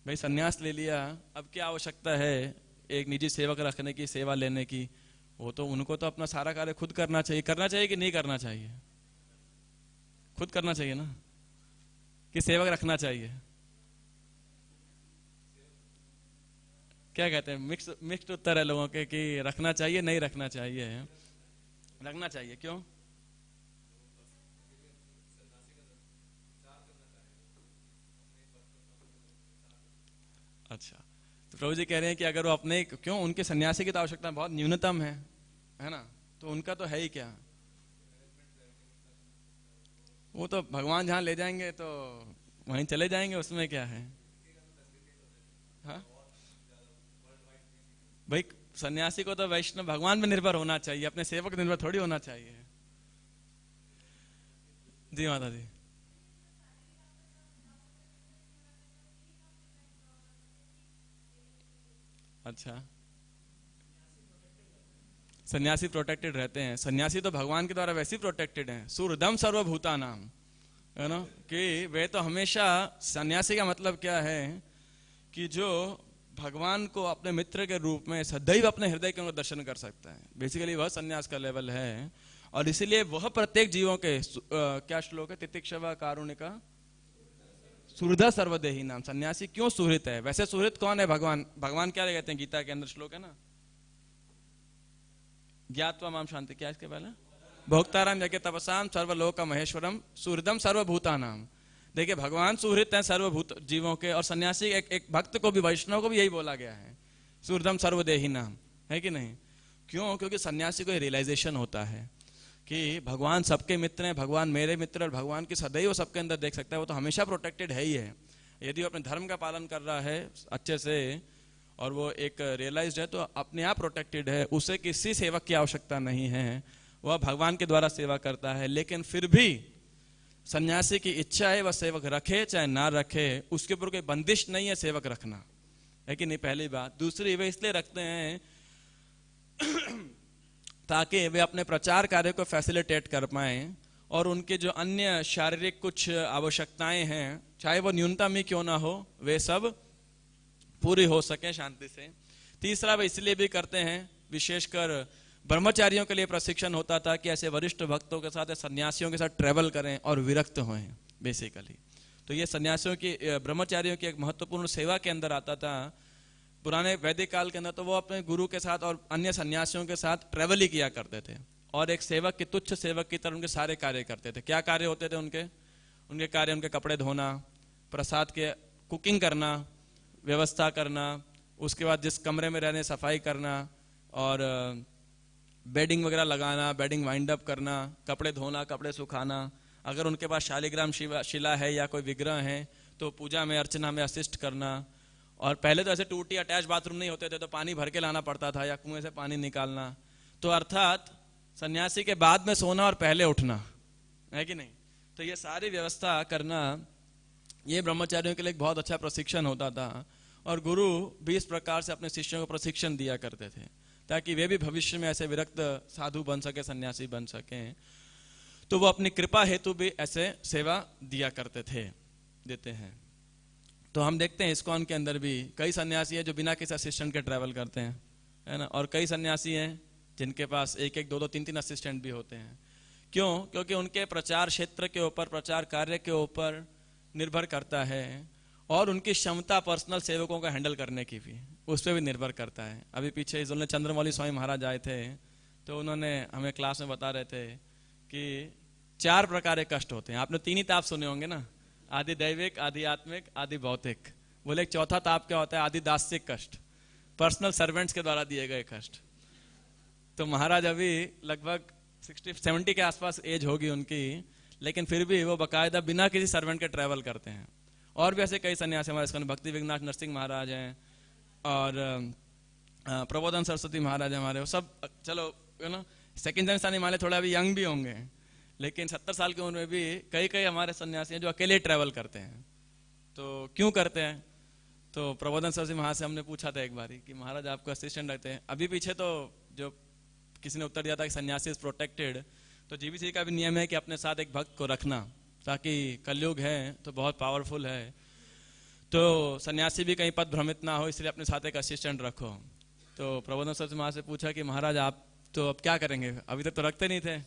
Speaker 1: भाई सन्यास ले लिया, अब क्या आवश्यकता है एक निजी सेवक रखने की, सेवा लेने की? वो तो उनको तो अपना सारा कार्य खुद करना चाहिए। करना चाहिए कि नहीं करना चाहिए? खुद करना चाहिए ना, कि सेवक रखना चाहिए? क्या कहते हैं? मिक्स्ड उत्तर है लोगों के कि रखना चाहिए, नहीं रखना चाहिए। रखना चाहिए। क्यों? अच्छा, तो प्रभु जी कह रहे हैं कि अगर वो अपने, क्यों, उनके सन्यासी की तो आवश्यकता बहुत न्यूनतम है ना, तो उनका तो है ही क्या, वो तो भगवान जहां ले जाएंगे तो वहीं चले जाएंगे, उसमें क्या है? हाँ भाई, सन्यासी को तो वैष्णव भगवान पे निर्भर होना चाहिए, अपने सेवक निर्भर थोड़ी होना चाहिए। जी माता जी। अच्छा, सन्यासी प्रोटेक्टेड रहते हैं। सन्यासी तो भगवान के द्वारा वैसे ही प्रोटेक्टेड हैं, सूर्यदम सर्वभूता नाम, है ना, कि वे तो हमेशा, सन्यासी का मतलब क्या है कि जो भगवान को अपने मित्र के रूप में सदैव अपने हृदय के अंदर दर्शन कर सकता है। बेसिकली वह सन्यास का लेवल है। और इसीलिए वह प्रत्येक जीवों के क्या श्लोक है, तितिक्षवा कारुणिका सुहृदा सर्वदेही नाम। सन्यासी क्यों सुहृत है? वैसे सुहृत कौन है? भगवान। भगवान क्या कहते हैं गीता के अंदर श्लोक है ना, ज्ञात्वा माम शांति, क्या इसके पहले, भोक्ताराम यज्ञ तपसाम सर्वलोक महेश्वरम सुहृदम सर्वभूतानाम। देखिए भगवान सुहृत हैं सर्वभूत जीवों के, और सन्यासी एक भक्त को भी, वैष्णव को भी यही बोला गया है, सुहृदम सर्वदेही नाम, है कि नहीं? क्यों? क्योंकि सन्यासी को रियलाइजेशन होता है कि भगवान सबके मित्र हैं, भगवान मेरे मित्र, और भगवान की सदैव सबके अंदर देख सकता है, वो तो हमेशा प्रोटेक्टेड है ही है। यदि वो अपने धर्म का पालन कर रहा है अच्छे से और वो एक रियलाइज्ड है, तो अपने आप प्रोटेक्टेड है, उसे किसी सेवक की आवश्यकता नहीं है, वह भगवान के द्वारा सेवा करता है। लेकिन फिर भी सन्यासी की इच्छा है वह सेवक रखे चाहे ना रखे, उसके ऊपर कोई बंदिश नहीं है सेवक रखना, है कि नहीं? पहली बात। दूसरी, वे इसलिए रखते हैं ताकि वे अपने प्रचार कार्य को फैसिलिटेट कर पाए और उनके जो अन्य शारीरिक कुछ आवश्यकताएं हैं, चाहे वो न्यूनतम ही क्यों ना हो, वे सब पूरी हो सके शांति से। तीसरा, वे इसलिए भी करते हैं, विशेषकर ब्रह्मचारियों के लिए प्रशिक्षण होता था कि ऐसे वरिष्ठ भक्तों के साथ, सन्यासियों के साथ ट्रेवल करें और विरक्त हों बेसिकली। तो ये सन्यासियों की, ब्रह्मचारियों की एक महत्वपूर्ण सेवा के अंदर आता था। पुराने वैदिक काल के अंदर तो वो अपने गुरु के साथ और अन्य सन्यासियों के साथ ट्रेवल ही किया करते थे, और एक सेवक की, तुच्छ सेवक की तरह उनके सारे कार्य करते थे। क्या कार्य होते थे उनके? उनके कार्य, उनके कपड़े धोना, प्रसाद के कुकिंग करना, व्यवस्था करना, उसके बाद जिस कमरे में रहने सफाई करना, और बेडिंग वगैरह लगाना, बेडिंग वाइंड अप करना, कपड़े धोना, कपड़े सुखाना। अगर उनके पास शालिग्राम शिला है या कोई विग्रह है तो पूजा में, अर्चना में असिस्ट करना। और पहले तो ऐसे टूटी अटैच बाथरूम नहीं होते थे, तो पानी भर के लाना पड़ता था या कुएं से पानी निकालना। तो अर्थात सन्यासी के बाद में सोना और पहले उठना, है कि नहीं? तो ये सारी व्यवस्था करना, ये ब्रह्मचारियों के लिए एक बहुत अच्छा प्रशिक्षण होता था। और गुरु भी इस प्रकार से अपने शिष्यों को प्रशिक्षण दिया करते थे ताकि वे भी भविष्य में ऐसे विरक्त साधु बन सके, सन्यासी बन सके। तो वो अपनी कृपा हेतु भी ऐसे सेवा दिया करते थे, देते हैं। तो हम देखते हैं इस्कॉन के अंदर भी कई सन्यासी हैं जो बिना किसी असिस्टेंट के ट्रैवल करते हैं, है ना, और कई सन्यासी हैं जिनके पास एक एक, दो दो, तीन तीन असिस्टेंट भी होते हैं। क्यों? क्योंकि उनके प्रचार क्षेत्र के ऊपर, प्रचार कार्य के ऊपर निर्भर करता है, और उनकी क्षमता पर्सनल सेवकों का हैंडल करने की भी, उस पर भी निर्भर करता है। अभी पीछे इस चंद्रमौली स्वामी महाराज आए थे, तो उन्होंने हमें क्लास में बता रहे थे कि 4 प्रकार के कष्ट होते हैं। आपने 3 ही ताप सुने होंगे ना, आदि दैविक, आदि आत्मिक, आदि भौतिक। बोले एक चौथा ताप क्या होता है? आदि दास्यिक कष्ट, पर्सनल सर्वेंट्स के द्वारा दिए गए कष्ट। तो महाराज अभी लगभग 60-70 के आसपास एज होगी उनकी, लेकिन फिर भी वो बाकायदा बिना किसी सर्वेंट के ट्रैवल करते हैं। और भी ऐसे कई सन्यासी हमारे इसमें, भक्ति विघ्नाथ नरसिंह महाराज हैं, और प्रबोधन सरस्वती महाराज हमारे, वो सब चलो ना सेकंड जनरेशन हिमालय, थोड़ा अभी यंग भी होंगे, लेकिन 70 साल की उम्र में भी कई कई हमारे सन्यासी हैं जो अकेले ट्रैवल करते हैं, तो क्यों करते हैं? तो प्रबोधन सर से वहां से हमने पूछा था एक बारी कि महाराज आपको असिस्टेंट रखते हैं, अभी पीछे तो जो किसी ने उत्तर दिया था कि सन्यासी इज प्रोटेक्टेड, तो जीबीसी का भी नियम है कि अपने साथ एक भक्त को रखना, ताकि कलयुग है तो बहुत पावरफुल है, तो सन्यासी भी कहीं पद भ्रमित ना हो, इसलिए अपने साथ एक असिस्टेंट रखो। तो प्रबोधन सर से वहां से पूछा कि महाराज आप तो अब क्या करेंगे, अभी तक तो रखते नहीं थे।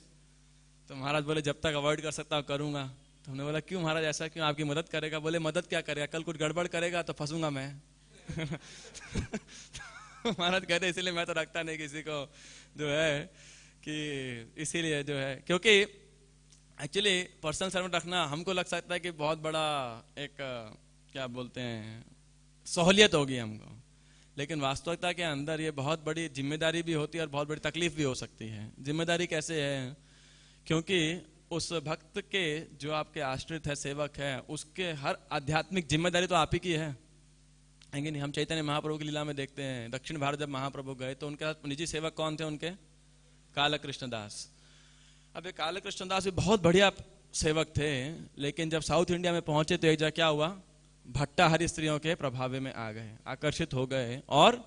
Speaker 1: तो महाराज बोले जब तक अवॉइड कर सकता हूँ करूंगा। तो हमने बोला क्यों महाराज ऐसा क्यों, आपकी मदद करेगा? बोले मदद क्या करेगा, कल कुछ गड़बड़ करेगा तो फंसूंगा मैं। तो महाराज कहते इसलिए मैं तो रखता नहीं किसी को, जो है कि इसीलिए जो है, क्योंकि एक्चुअली पर्सनल सर्वेंट रखना हमको लग सकता है कि बहुत बड़ा एक क्या बोलते हैं सहूलियत होगी हमको, लेकिन वास्तविकता के अंदर ये बहुत बड़ी जिम्मेदारी भी होती है और बहुत बड़ी तकलीफ भी हो सकती है। जिम्मेदारी कैसे है? क्योंकि उस भक्त के जो आपके आश्रित है, सेवक है, उसके हर आध्यात्मिक जिम्मेदारी तो आप ही की है कि नहीं? हम चैतन्य महाप्रभु की लीला में देखते हैं, दक्षिण भारत जब महाप्रभु गए तो उनके निजी सेवक कौन थे? उनके काल कृष्णदास। अब ये काल कृष्णदास भी बहुत बढ़िया सेवक थे, लेकिन जब साउथ इंडिया में पहुंचे तो एक जगह क्या हुआ, भट्टाहारी स्त्रियों के प्रभाव में आ गए, आकर्षित हो गए और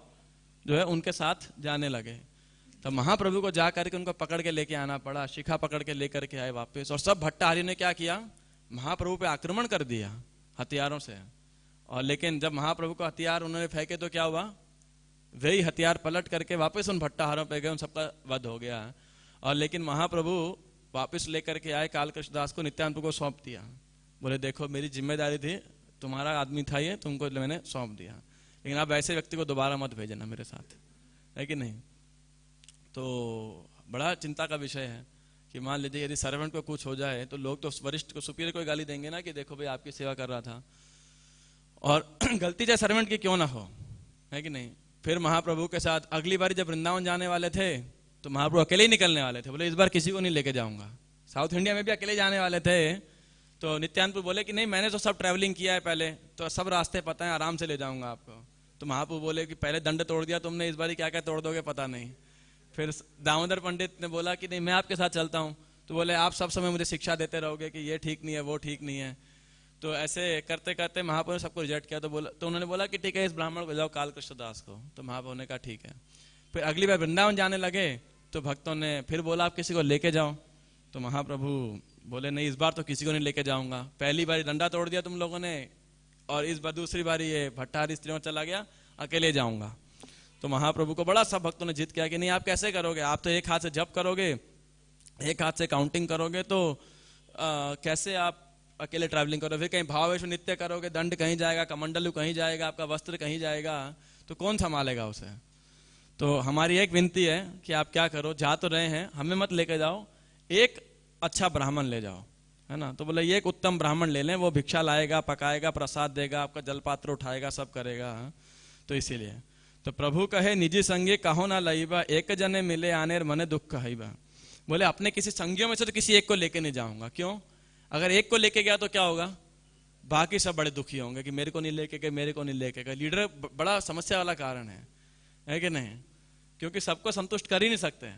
Speaker 1: जो है उनके साथ जाने लगे। तो महाप्रभु को जा करके उनको पकड़ के लेके आना पड़ा, शिखा पकड़ के लेकर के आए वापस, और सब भट्टाहारी ने क्या किया, महाप्रभु पे आक्रमण कर दिया हथियारों से। और लेकिन जब महाप्रभु को हथियार उन्होंने फेंके तो क्या हुआ, वही हथियार पलट करके वापस उन भट्टाहारों पे गए, उन सबका वध हो गया। और लेकिन महाप्रभु वापस लेकर के आए, काल कृष्णदास को नित्यानंद को सौंप दिया। बोले देखो मेरी जिम्मेदारी थी, तुम्हारा आदमी था ये, तुमको मैंने सौंप दिया, लेकिन आप ऐसे व्यक्ति को दोबारा मत भेजना मेरे साथ, है कि नहीं? तो बड़ा चिंता का विषय है कि मान लीजिए यदि सर्वेंट को कुछ हो जाए तो लोग तो वरिष्ठ को, सुपीरियर को गाली देंगे ना कि देखो भाई आपकी सेवा कर रहा था, और गलती चाहे सर्वेंट की क्यों ना हो, है कि नहीं? फिर महाप्रभु के साथ अगली बार जब वृंदावन जाने वाले थे तो महाप्रभु अकेले ही निकलने वाले थे, बोले इस बार किसी को नहीं लेके जाऊंगा। साउथ इंडिया में भी अकेले जाने वाले थे, तो नित्यानंद बोले कि नहीं मैंने तो सब ट्रैवलिंग किया है पहले, तो सब रास्ते पता है, आराम से ले जाऊंगा आपको। तो महाप्रभु बोले कि पहले दंड तोड़ दिया तुमने, इस बार क्या क्या तोड़ दोगे पता नहीं। फिर दामोदर पंडित ने बोला कि नहीं मैं आपके साथ चलता हूँ, तो बोले आप सब समय मुझे शिक्षा देते रहोगे कि ये ठीक नहीं है, वो ठीक नहीं है। तो ऐसे करते करते महाप्रभु ने सबको रिजेक्ट किया। तो उन्होंने बोला कि ठीक है इस ब्राह्मण को जाओ काल कृष्णदास को, तो महाप्रभु ने कहा ठीक है। फिर अगली बार वृंदावन जाने लगे तो भक्तों ने फिर बोला आप किसी को लेके जाओ, तो महाप्रभु बोले नहीं इस बार तो किसी को नहीं लेके जाऊंगा, पहली बार डंडा तोड़ दिया तुम लोगों ने, और इस बार दूसरी बार ये भट्टाहारी स्त्रियों चला गया, अकेले जाऊंगा। तो महाप्रभु को बड़ा सब भक्तों ने जिद किया कि नहीं आप कैसे करोगे, आप तो एक हाथ से जप करोगे, एक हाथ से काउंटिंग करोगे, तो कैसे आप अकेले ट्रैवलिंग करोगे, फिर कहीं भावेश नित्य करोगे, दंड कहीं जाएगा, कमंडलू कहीं जाएगा, आपका वस्त्र कहीं जाएगा, तो कौन संभालेगा उसे? तो हमारी एक विनती है कि आप क्या करो, जा तो रहे हैं, हमें मत लेके जाओ, एक अच्छा ब्राह्मण ले जाओ, है ना? तो बोले ये एक उत्तम ब्राह्मण ले लें, वो भिक्षा लाएगा, पकाएगा, प्रसाद देगा, आपका जलपात्र उठाएगा, सब करेगा। तो इसीलिए तो प्रभु कहे निजी संगी कहो ना लईबा, एक जने मिले आने मने दुख कहीबा। बोले अपने किसी संगियों में से तो किसी एक को लेके नहीं जाऊंगा। क्यों? अगर एक को लेके गया तो क्या होगा, बाकी सब बड़े दुखी होंगे कि मेरे को नहीं लेके गए, मेरे को नहीं लेके गए। लीडर बड़ा समस्या वाला कारण है कि नहीं? क्योंकि सबको संतुष्ट कर ही नहीं सकते।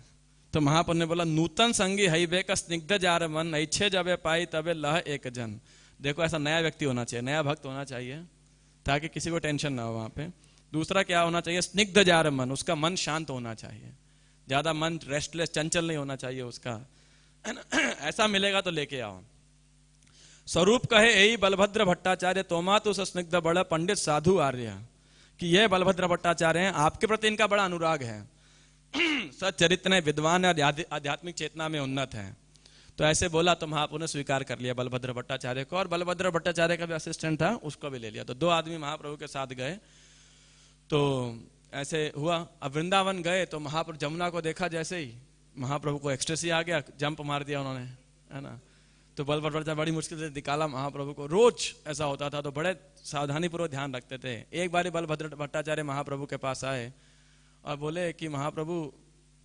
Speaker 1: तो महाप्रभु ने बोला नूतन संगी हई बे का स्निग्ध जार मन, ऐच्छे जबे पाई तबे लह एक जन। देखो ऐसा नया व्यक्ति होना चाहिए, नया भक्त होना चाहिए, ताकि किसी को टेंशन ना हो वहां पे। दूसरा क्या होना चाहिए, स्निग्ध जार मन, उसका मन शांत होना चाहिए, ज्यादा मन रेस्टलेस चंचल नहीं होना चाहिए उसका, ऐसा मिलेगा तो लेके आओ। स्वरूप कहे यही बलभद्र भट्टाचार्य तोमा तो स्निग्ध बड़ा पंडित साधु आर्य, कि यह बलभद्र भट्टाचार्य हैं, आपके प्रति इनका बड़ा अनुराग है, सच्चरित्र विद्वान और आध्यात्मिक चेतना में उन्नत है। तो ऐसे बोला तो महाप्रभु ने स्वीकार कर लिया बलभद्र भट्टाचार्य को, और बलभद्र भट्टाचार्य का भी असिस्टेंट था उसको भी ले लिया। तो दो आदमी महाप्रभु के साथ गए। तो ऐसे हुआ, अब वृंदावन गए तो महाप्रभु जमुना को देखा, जैसे ही महाप्रभु को एक्सटेसी आ गया, जंप मार दिया उन्होंने, है ना? तो बलभद्र भट्टाचार्य बड़ी मुश्किल से निकाला महाप्रभु को। रोज ऐसा होता था, तो बड़े सावधानी पूर्वक ध्यान रखते थे। एक बार बलभद्र भट्टाचार्य महाप्रभु के पास आए और बोले कि महाप्रभु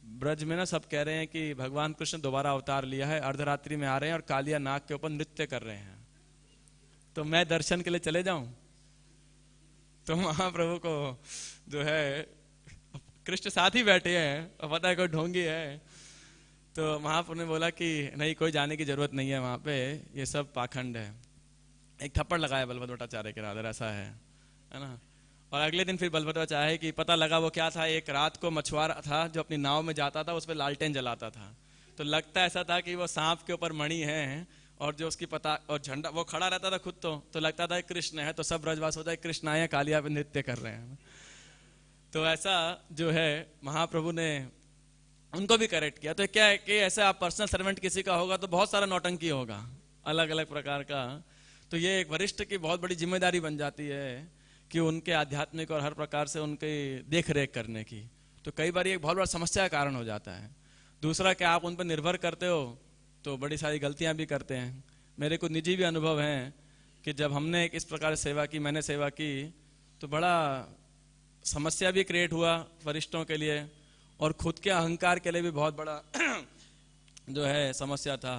Speaker 1: ब्रज में ना सब कह रहे हैं कि भगवान कृष्ण दोबारा अवतार लिया है, अर्धरात्रि में आ रहे हैं और कालिया नाग के ऊपर नृत्य कर रहे हैं, तो मैं दर्शन के लिए चले जाऊं? तो महाप्रभु को जो है कृष्ण साथ ही बैठे हैं और पता है कोई ढोंगी है, तो महाप्रभु ने बोला कि नहीं कोई जाने की जरूरत नहीं है वहां पे, ये सब पाखंड है। एक थप्पड़ लगाया बलभद्र भट्टाचार्य के राधर, ऐसा है ना। और अगले दिन फिर बलभद्र भट्टाचार्य की पता लगा वो क्या था, एक रात को मछुआरा था जो अपनी नाव में जाता था, उस पर लालटेन जलाता था, तो लगता ऐसा था कि वो सांप के ऊपर मणि है और जो उसकी पता और झंडा, वो खड़ा रहता था खुद तो लगता था कृष्ण है, तो सब ब्रजवास होता है कृष्ण आए कालिया पे नृत्य कर रहे हैं। तो ऐसा जो है महाप्रभु ने उनको भी करेक्ट किया। तो क्या है कि ऐसा आप पर्सनल सर्वेंट किसी का होगा तो बहुत सारा नौटंकी होगा अलग अलग प्रकार का, तो ये एक वरिष्ठ की बहुत बड़ी जिम्मेदारी बन जाती है कि उनके आध्यात्मिक और हर प्रकार से उनकी देख रेख करने की। तो कई बार ये एक बहुत बड़ा समस्या का कारण हो जाता है। दूसरा क्या आप उन पर निर्भर करते हो तो बड़ी सारी गलतियां भी करते हैं। मेरे कुछ निजी भी अनुभव हैं कि जब हमने इस प्रकार सेवा की, मैंने सेवा की, तो बड़ा समस्या भी क्रिएट हुआ वरिष्ठों के लिए और खुद के अहंकार के लिए भी बहुत बड़ा जो है समस्या था।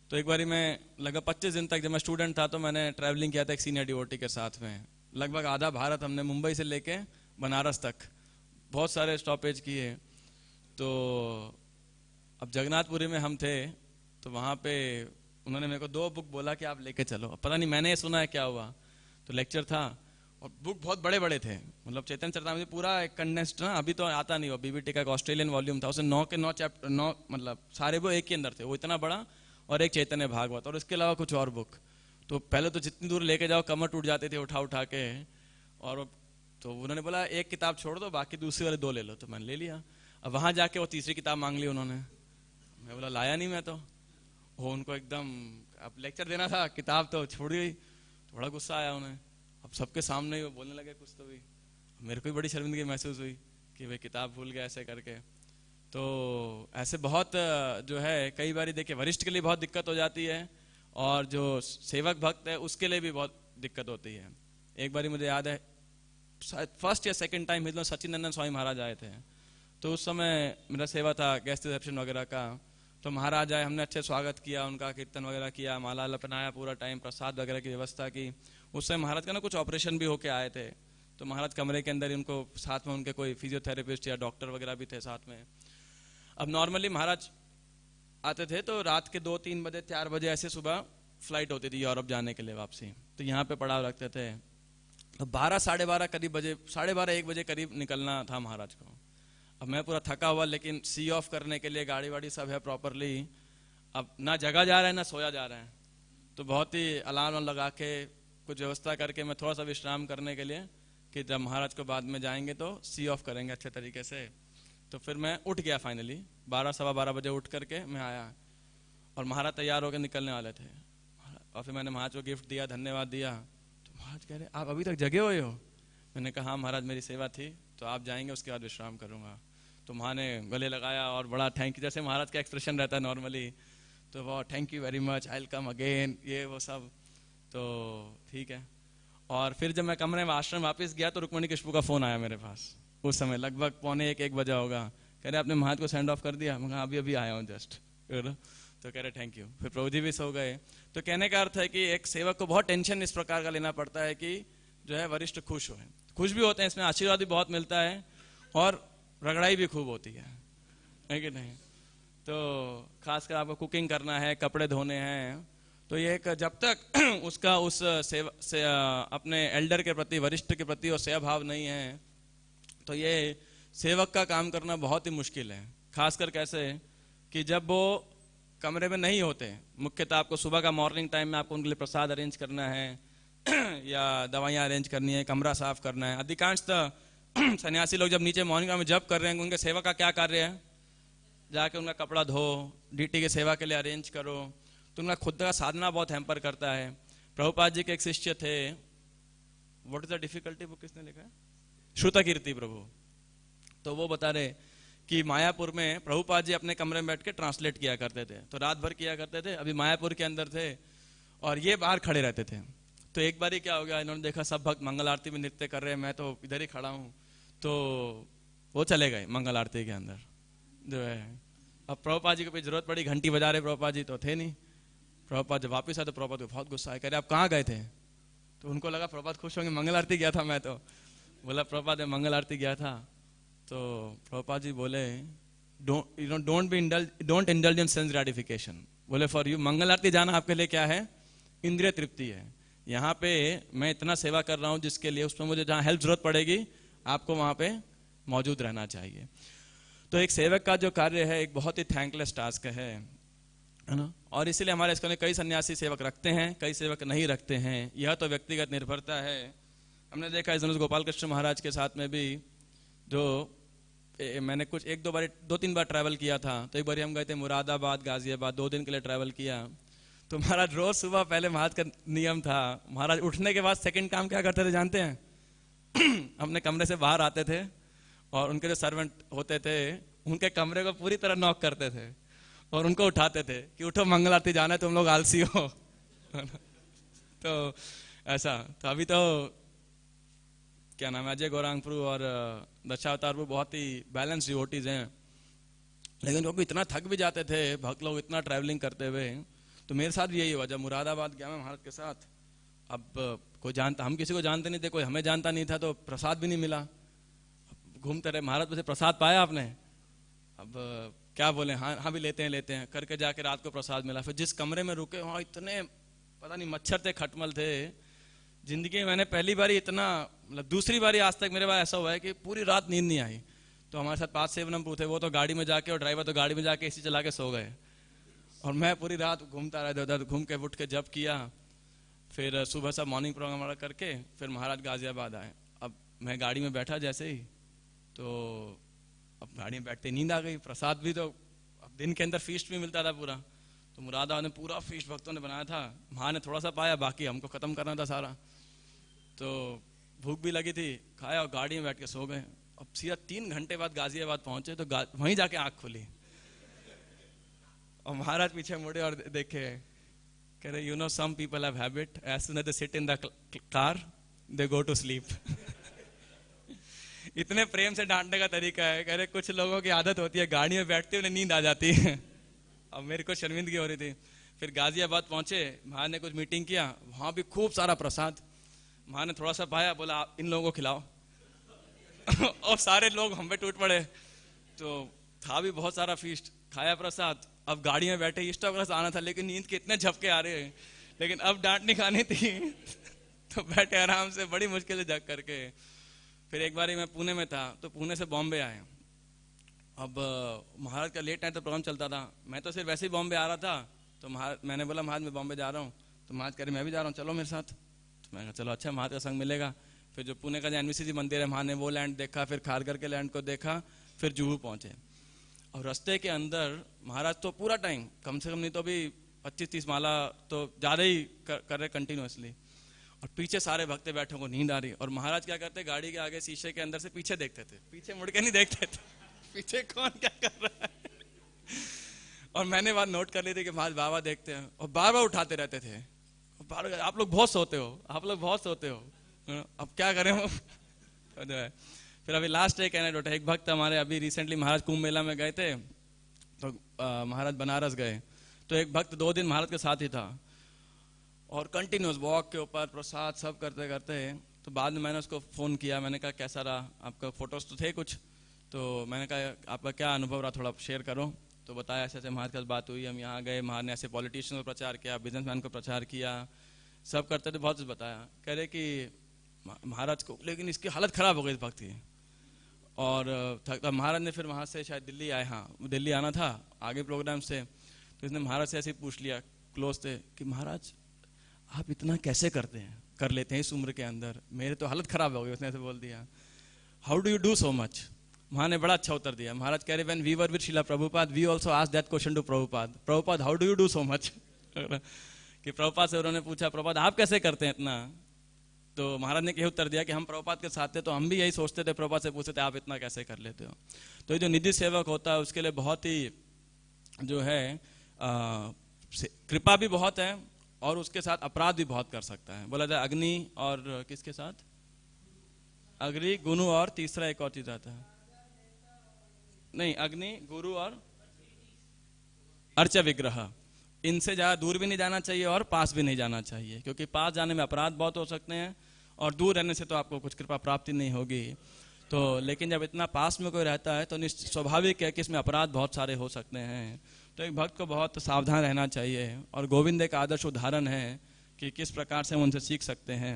Speaker 1: तो एक बारी मैं लगभग 25 दिन तक, जब मैं स्टूडेंट था, तो मैंने ट्रैवलिंग किया था एक सीनियर डिवोटी के साथ में, लगभग आधा भारत हमने मुंबई से लेके बनारस तक बहुत सारे स्टॉपेज किए। तो अब जगन्नाथपुरी में हम थे, तो वहाँ पे उन्होंने मेरे को 2 बुक बोला कि आप लेके चलो। पता नहीं मैंने सुना है क्या हुआ, तो लेक्चर था और बुक बहुत बड़े बड़े थे, मतलब चैतन्य चरितामृत पूरा एक कंडेंस्ड ना, अभी तो आता नहीं, वो बीबीटी का ऑस्ट्रेलियन वॉल्यूम था, उसमें 9 के 9 चैप्टर, 9 मतलब सारे वो एक के अंदर थे, वो इतना बड़ा, और एक चैतन्य भागवत, और इसके अलावा कुछ और बुक। तो पहले तो जितनी दूर लेके जाओ कमर टूट जाते थे उठा उठा के, और तो उन्होंने बोला एक किताब छोड़ दो, बाकी दूसरी वाले 2 ले लो। तो मैंने ले लिया। अब वहाँ जाके वो तीसरी किताब मांग ली उन्होंने, मैं बोला लाया नहीं मैं, तो वो उनको एकदम, अब लेक्चर देना था, किताब तो छोड़ गई, तो बड़ा गुस्सा आया उन्हें। अब सबके सामने ही वो बोलने लगे कुछ, तो भी मेरे को भी बड़ी शर्मिंदगी महसूस हुई कि भाई किताब भूल गया ऐसे करके। तो ऐसे बहुत जो है कई बार देखिए वरिष्ठ के लिए बहुत दिक्कत हो जाती है, और जो सेवक भक्त है उसके लिए भी बहुत दिक्कत होती है। एक बारी मुझे याद है, फर्स्ट या सेकंड टाइम हिंदू सचिनंदन स्वामी महाराज आए थे, तो उस समय मेरा सेवा था गेस्ट रिसेप्शन वगैरह का। तो महाराज आए, हमने अच्छे स्वागत किया, उनका कीर्तन वगैरह किया, माला पहनाया, पूरा टाइम प्रसाद वगैरह की व्यवस्था की। उस समय महाराज का ना कुछ ऑपरेशन भी होके आए थे, तो महाराज कमरे के अंदर ही, उनको साथ में उनके कोई फिजियोथेरेपिस्ट या डॉक्टर वगैरह भी थे साथ में। अब नॉर्मली महाराज आते थे तो रात के 2-3 बजे 4 बजे ऐसे सुबह फ्लाइट होती थी यूरोप जाने के लिए वापसी, तो यहाँ पे पड़ाव रखते थे। तो 12 साढ़े 12 करीब बजे, 12:30-1 बजे करीब निकलना था महाराज को। अब मैं पूरा थका हुआ, लेकिन सी ऑफ करने के लिए गाड़ी वाड़ी सब है प्रॉपरली, अब ना जगा जा रहा है ना सोया जा रहा है, तो बहुत ही अलार्म लगा के कुछ व्यवस्था करके मैं थोड़ा सा विश्राम करने के लिए, कि जब महाराज को बाद में जाएंगे तो सी ऑफ करेंगे अच्छे तरीके से। तो फिर मैं उठ गया फाइनली, 12-12:15 बजे उठ करके मैं आया, और महाराज तैयार होकर निकलने वाले थे। और फिर मैंने महाराज को गिफ्ट दिया, धन्यवाद दिया। तो महाराज कह रहे आप अभी तक जगे हुए हो? मैंने कहा हाँ महाराज मेरी सेवा थी, तो आप जाएंगे उसके बाद विश्राम करूंगा। तो महाराज ने गले लगाया और बड़ा थैंक यू, जैसे महाराज का एक्सप्रेशन रहता है नॉर्मली, तो वो thank you very much, I will come again, ये वो सब। तो ठीक है। और फिर जब मैं कमरे में आश्रम वापस गया तो रुक्मणी किशपू का फोन आया मेरे पास, उस समय लगभग 12:45-1 बजा होगा। कह रहे आपने महाराज को सेंड ऑफ कर दिया? मैं अभी अभी आया हूँ जस्ट। तो कह रहे थैंक यू। फिर प्रभु जी भी सो गए। तो कहने का अर्थ है कि एक सेवक को बहुत टेंशन इस प्रकार का लेना पड़ता है कि जो है वरिष्ठ खुश हो, खुश भी होते हैं, इसमें आशीर्वाद भी बहुत मिलता है, और रगड़ाई भी खूब होती है कि नहीं। तो खासकर आपको कुकिंग करना है, कपड़े धोने हैं, तो ये एक जब तक उसका उस अपने एल्डर के प्रति, वरिष्ठ के प्रति और सेवा भाव नहीं है, तो ये सेवक का काम करना बहुत ही मुश्किल है। खासकर कैसे कि जब वो कमरे में नहीं होते, मुख्यतः आपको सुबह का मॉर्निंग टाइम में आपको उनके लिए प्रसाद अरेंज करना है या दवाइयाँ अरेंज करनी है, कमरा साफ करना है। अधिकांशतः सन्यासी लोग जब नीचे मॉर्निंग में जब कर रहे हैं, उनके सेवा का क्या कार्य है? जाके उनका कपड़ा धो, ड्यूटी की सेवा के लिए अरेंज करो। तो उनका खुद का साधना बहुत हैम्पर करता है। प्रभुपाद जी के एक शिष्य थे, what is the difficulty, book किसने लिखा है? श्रुतकीर्ति प्रभु। तो वो बता रहे कि मायापुर में प्रभुपाद जी अपने कमरे में बैठ के ट्रांसलेट किया करते थे, तो रात भर किया करते थे। अभी मायापुर के अंदर थे और ये बाहर खड़े रहते थे। तो एक बार क्या हो गया, इन्होंने देखा सब भक्त मंगल आरती में नृत्य कर रहे हैं, मैं तो इधर ही खड़ा हूँ, तो वो चले गए मंगल आरती के अंदर जो है। अब प्रभुपाद जी को कोई जरूरत पड़ी, घंटी बजा रहे, प्रभुपाद जी तो थे नहीं। प्रभुपाद जब वापिस आए तो प्रभुपाद को बहुत गुस्सा आया, कह रहे आप कहाँ गए थे? तो उनको लगा प्रभुपाद खुश होंगे, मंगल आरती गया था मैं तो। बोला प्रभुपाद मंगल आरती गया था। तो प्रभुपाद जी बोले don't indulge in sense gratification. बोले फॉर यू मंगल आरती जाना आपके लिए क्या है? इंद्रिय तृप्ति है। यहाँ पे मैं इतना सेवा कर रहा हूँ जिसके लिए उसमें मुझे जहाँ हेल्प जरूरत पड़ेगी आपको वहाँ पे मौजूद रहना चाहिए। तो एक सेवक का जो कार्य है एक बहुत ही थैंकलेस टास्क है ना। और इसीलिए हमारे इसको कई सन्यासी सेवक रखते हैं, कई सेवक नहीं रखते हैं, यह तो व्यक्तिगत निर्भरता है। हमने देखा इस गोपाल कृष्ण महाराज के साथ में भी, जो मैंने कुछ दो तीन बार ट्रैवल किया था। तो एक बार हम गए थे मुरादाबाद, गाजियाबाद, 2 दिन के लिए ट्रैवल किया। तो महाराज रोज सुबह पहले महाराज का नियम था, महाराज उठने के बाद सेकंड काम क्या करते थे जानते हैं? अपने कमरे से बाहर आते थे और उनके जो सर्वेंट होते थे उनके कमरे को पूरी तरह नॉक करते थे और उनको उठाते थे कि उठो मंगल आरती जाना है, तुम लोग आलसी हो। तो ऐसा तो अभी तो क्या नाम है, अजय गौरांगपुर और दशावतारपुर बहुत ही बैलेंस डिवोटीज हैं, लेकिन वो भी इतना थक भी जाते थे भक्त लोग इतना ट्रैवलिंग करते हुए। तो मेरे साथ भी यही हुआ, जब मुरादाबाद गया मैं महाराज के साथ। अब कोई जानता, हम किसी को जानते नहीं थे, कोई हमें जानता नहीं था, तो प्रसाद भी नहीं मिला। घूमते रहे, महाराज से प्रसाद पाया आपने? अब क्या बोले, हाँ हाँ भी लेते हैं करके जाके रात को प्रसाद मिला। फिर जिस कमरे में रुके वहाँ इतने पता नहीं मच्छर थे, खटमल थे। जिंदगी में मैंने पहली बार इतना, मतलब दूसरी बार आज तक मेरे पास ऐसा हुआ है कि पूरी रात नींद नहीं आई। तो हमारे साथ 5-6 नंबर थे, वो तो गाड़ी में जाके, और ड्राइवर तो गाड़ी में जाके एसी चला के सो गए, और मैं पूरी रात घूमता रहा, इधर घूम के उठ के जब किया। फिर सुबह सब मॉर्निंग प्रोग्राम हमारा करके फिर महाराज गाजियाबाद आए। अब मैं गाड़ी में बैठा जैसे ही, तो अब गाड़ी में बैठते नींद आ गई। प्रसाद भी तो अब दिन के अंदर फीस्ट भी मिलता था पूरा, तो मुरादाबाद ने पूरा फीस्ट भक्तों ने बनाया था, माँ ने थोड़ा सा पाया, बाकी हमको खत्म करना था सारा। तो भूख भी लगी थी, खाया और गाड़ी में बैठ के सो गए। अब सीधा 3 घंटे बाद गाजियाबाद पहुंचे, तो वहीं जाके आँख खुली और महाराज पीछे मुड़े और देखे, कह रहे you know some people have habit, as soon as they sit in the car they go to sleep. इतने प्रेम से डांटने का तरीका है। कह रहे कुछ लोगों की आदत होती है गाड़ी में बैठते उन्हें नींद आ जाती है। अब मेरे को शर्मिंदगी हो रही थी। फिर गाजियाबाद पहुंचे, महाराज ने कुछ मीटिंग किया, वहां भी खूब सारा प्रसाद। महाराज ने थोड़ा सा पाया, बोला आप इन लोगों को खिलाओ। और सारे लोग हम पे टूट पड़े। तो था भी बहुत सारा फीस्ट, खाया प्रसाद। अब गाड़ी में बैठे ईस्ट वगैरह आना था, लेकिन नींद के इतने झपके आ रहे हैं, लेकिन अब डांट नहीं खानी थी। तो बैठे आराम से, बड़ी मुश्किल से जग करके। फिर एक बार मैं पुणे में था, तो पुणे से बॉम्बे आए। अब महाराज का लेट नाइट तो प्रोग्राम चलता था, मैं तो सिर्फ वैसे ही बॉम्बे आ रहा था। तो मैंने बोला महाराज मैं बॉम्बे जा रहा हूँ। तो महाराज कह रहे मैं भी जा रहा हूँ, चलो मेरे साथ। तो मैंने कहा चलो अच्छा, महाराज का संग मिलेगा। फिर जो पुणे का जो एनवीसीसी मंदिर है, महाराज ने वो लैंड देखा, फिर खारघर के लैंड को देखा, फिर जुहू पहुंचे। और रास्ते के अंदर महाराज तो पूरा टाइम, कम से कम नहीं तो भी 25-30 माला तो ज़्यादा ही कर रहे कंटिन्यूसली। और पीछे सारे भक्त बैठे को नींद आ रही। और महाराज क्या करते, गाड़ी के आगे शीशे के अंदर से पीछे देखते थे, पीछे मुड़ के नहीं देखते थे, पीछे कौन क्या कर रहा है। और मैंने बात नोट कर ली थी कि महाराज बाबा देखते हैं, और बार बार उठाते रहते थे। आप लोग बहुत सोते हो, आप लोग बहुत सोते हो, अब क्या करें। फिर अभी लास्ट एक एनेक्डोट है। एक भक्त हमारे अभी रिसेंटली महाराज कुंभ मेला में गए थे, तो महाराज बनारस गए। तो एक भक्त 2 दिन महाराज के साथ ही था, और कंटिन्यूस वॉक के ऊपर प्रसाद सब करते करते। तो बाद में मैंने उसको फ़ोन किया, मैंने कहा कैसा रहा आपका, फोटोज तो थे कुछ, तो मैंने कहा आपका क्या अनुभव रहा, थोड़ा शेयर करो। तो बताया ऐसे ऐसे महाराज के साथ बात हुई, हम यहाँ गए, महाराज ने ऐसे पॉलिटिशियन को प्रचार किया, बिजनेसमैन को प्रचार किया, सब करते थे, बहुत कुछ बताया। कह रहे कि महाराज को, लेकिन इसकी हालत ख़राब हो गई भक्त की। और महाराज ने फिर वहाँ से शायद दिल्ली आए, हाँ दिल्ली आना था आगे प्रोग्राम से। तो इसने महाराज से ऐसे पूछ लिया, क्लोज थे, कि महाराज आप इतना कैसे करते हैं, कर लेते हैं इस उम्र के अंदर, मेरे तो हालत ख़राब हो गई। उसने ऐसे बोल दिया, how do you do so much. महाराज ने बड़ा अच्छा उत्तर दिया। महाराज कह रहे, when we were with Shrila Prabhupada we also asked that question to Prabhupada, Prabhupada how do you do so much. कि प्रभुपाद से उन्होंने पूछा, प्रभुपाद आप कैसे करते हैं इतना। तो महाराज ने यही उत्तर दिया कि हम प्रभुपाद के साथ थे तो हम भी यही सोचते थे, प्रभुपाद से पूछते थे आप इतना कैसे कर लेते हो। तो ये जो निधि सेवक होता है उसके लिए बहुत ही जो है कृपा भी बहुत है, और उसके साथ अपराध भी बहुत कर सकता है। बोला जाए अग्नि और किसके साथ, अग्नि गुरु और तीसरा एक और चीज आता है, नहीं अग्नि गुरु और अर्च विग्रह, इनसे ज्यादा दूर भी नहीं जाना चाहिए और पास भी नहीं जाना चाहिए, क्योंकि पास जाने में अपराध बहुत हो सकते हैं, और दूर रहने से तो आपको कुछ कृपा प्राप्ति नहीं होगी। तो लेकिन जब इतना पास में कोई रहता है तो स्वाभाविक है कि इसमें अपराध बहुत सारे हो सकते हैं। तो एक भक्त को बहुत सावधान रहना चाहिए। और गोविंद एक आदर्श उदाहरण है कि किस प्रकार से हम उनसे सीख सकते हैं,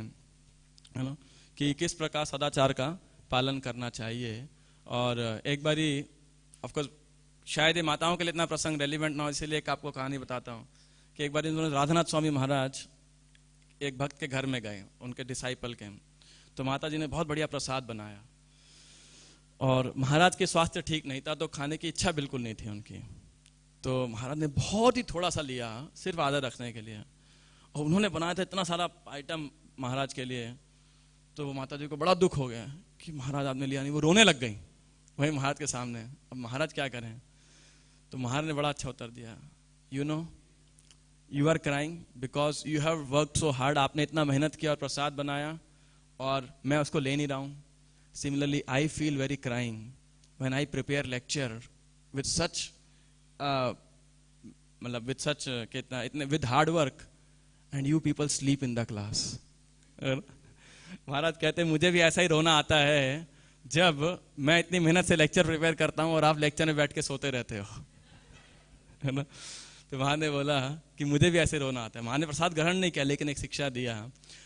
Speaker 1: है ना, कि किस प्रकार सदाचार का पालन करना चाहिए। और एक बारी, ऑफकोर्स शायद ये माताओं के लिए इतना प्रसंग रेलिवेंट ना हो, इसीलिए एक आपको कहानी बताता हूँ कि एक बार इन्होंने राधानाथ स्वामी महाराज एक भक्त के घर में गए, उनके डिसाइपल के, तो माता जी ने बहुत बढ़िया प्रसाद बनाया और महाराज के स्वास्थ्य ठीक नहीं था, तो खाने की इच्छा बिल्कुल नहीं थी उनकी। तो महाराज ने बहुत ही थोड़ा सा लिया, सिर्फ आधा रखने के लिए, और उन्होंने बनाया था इतना सारा आइटम महाराज के लिए। तो वो माता जी को बड़ा दुख हो गया कि महाराज आपने लिया नहीं, वो रोने लग गई वही महाराज के सामने। अब महाराज क्या करें? तो महाराज ने बड़ा अच्छा उत्तर दिया, you know, you are crying because you have work so hard. आपने इतना मेहनत किया और प्रसाद बनाया और मैं उसको ले नहीं रहा हूँ। Similarly I feel very crying when I prepare lecture with such, मतलब विद सच कितना इतने with hard work and you people sleep in the class. महाराज कहते हैं मुझे भी ऐसा ही रोना आता है जब मैं इतनी मेहनत से लेक्चर प्रिपेयर करता हूँ और आप लेक्चर में बैठ के सोते रहते हो, है ना। तो वहां ने बोला कि मुझे भी ऐसे रोना आता है। वहां ने प्रसाद ग्रहण नहीं किया लेकिन एक शिक्षा दिया।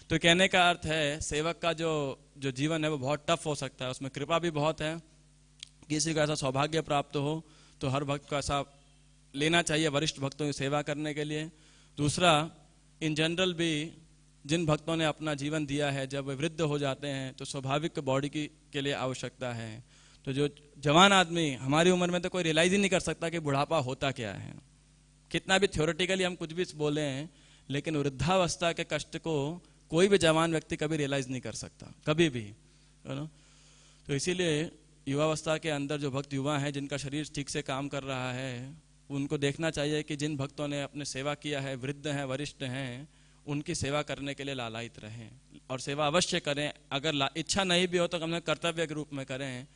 Speaker 1: तो कहने का अर्थ है सेवक का जो जीवन है वो बहुत टफ हो सकता है, उसमें कृपा भी बहुत है। किसी को ऐसा सौभाग्य प्राप्त हो तो हर भक्त को ऐसा लेना चाहिए वरिष्ठ भक्तों की सेवा करने के लिए। दूसरा, इन जनरल भी जिन भक्तों ने अपना जीवन दिया है, जब वे वृद्ध हो जाते हैं तो स्वाभाविक बॉडी की के लिए आवश्यकता है। तो जो जवान आदमी, हमारी उम्र में तो कोई रियलाइज ही नहीं कर सकता कि बुढ़ापा होता क्या है, कितना भी थ्योरेटिकली हम कुछ भी बोले हैं, लेकिन वृद्धावस्था के कष्ट को कोई भी जवान व्यक्ति कभी रियलाइज नहीं कर सकता, कभी भी, है ना। तो इसीलिए युवावस्था के अंदर जो भक्त युवा हैं, जिनका शरीर ठीक से काम कर रहा है, उनको देखना चाहिए कि जिन भक्तों ने अपने सेवा किया है, वृद्ध हैं, वरिष्ठ हैं, उनकी सेवा करने के लिए लालायित रहें और सेवा अवश्य करें। अगर इच्छा नहीं भी हो तो कम से कम कर्तव्य के रूप में करें,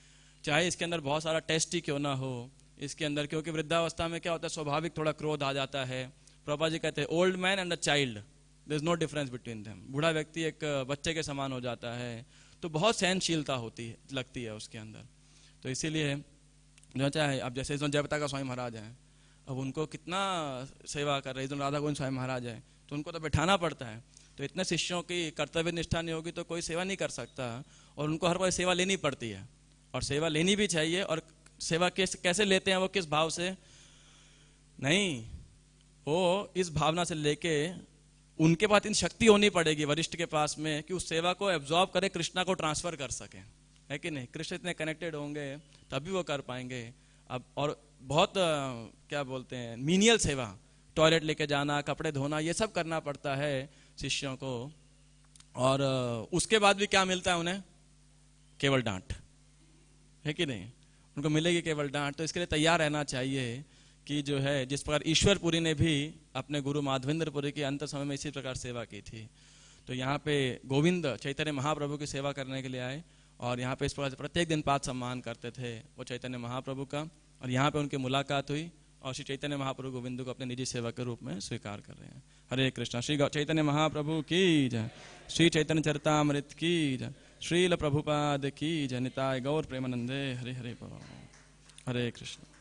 Speaker 1: चाहे इसके अंदर बहुत सारा टेस्ट ही क्यों ना हो इसके अंदर, क्योंकि वृद्धावस्था में क्या होता है, स्वाभाविक थोड़ा क्रोध आ जाता है। प्रभुपाद जी कहते हैं old man and a child, there is no difference between them. बूढ़ा व्यक्ति एक बच्चे के समान हो जाता है, तो बहुत सहनशीलता होती है, लगती है उसके अंदर। तो इसीलिए जो चाहे, अब जैसे जयप्रताप का स्वामी महाराज हैं, अब उनको कितना सेवा कर रहे हैं, राधा गोविंद स्वामी महाराज हैं, तो उनको तो बैठाना पड़ता है। तो इतने शिष्यों की कर्तव्य निष्ठा नहीं होगी तो कोई सेवा नहीं कर सकता, और उनको हर कोई सेवा लेनी पड़ती है, और सेवा लेनी भी चाहिए। और सेवा कैसे लेते हैं, वो किस भाव से नहीं, वो इस भावना से लेके उनके पास इन शक्ति होनी पड़ेगी वरिष्ठ के पास में कि उस सेवा को एब्जॉर्ब करे, कृष्णा को ट्रांसफर कर सके, है कि नहीं। कृष्ण इतने कनेक्टेड होंगे तभी वो कर पाएंगे। अब और बहुत क्या बोलते हैं, मीनियल सेवा, टॉयलेट लेके जाना, कपड़े धोना, ये सब करना पड़ता है शिष्यों को। और उसके बाद भी क्या मिलता है उन्हें? केवल डांट, है कि नहीं, उनको मिलेगी केवल डांट। तो इसके लिए तैयार रहना चाहिए कि जो है, जिस प्रकार ईश्वरपुरी ने भी अपने गुरु माधवेंद्रपुरी के अंत समय में इसी प्रकार सेवा की थी। तो यहाँ पे गोविंद चैतन्य महाप्रभु की सेवा करने के लिए आए, और यहाँ पे इस प्रकार से प्रत्येक दिन पाद सम्मान करते थे वो चैतन्य महाप्रभु का। और यहाँ पे उनकी मुलाकात हुई और श्री चैतन्य महाप्रभु गोविंद को अपने निजी सेवा के रूप में स्वीकार कर रहे हैं। हरे कृष्णा। श्री चैतन्य महाप्रभु की जय, श्री चैतन्य चरितामृत की जय, श्रील प्रभुपाद की जय, निताय गौर प्रेमानंदे, हरे हरे हरे कृष्ण।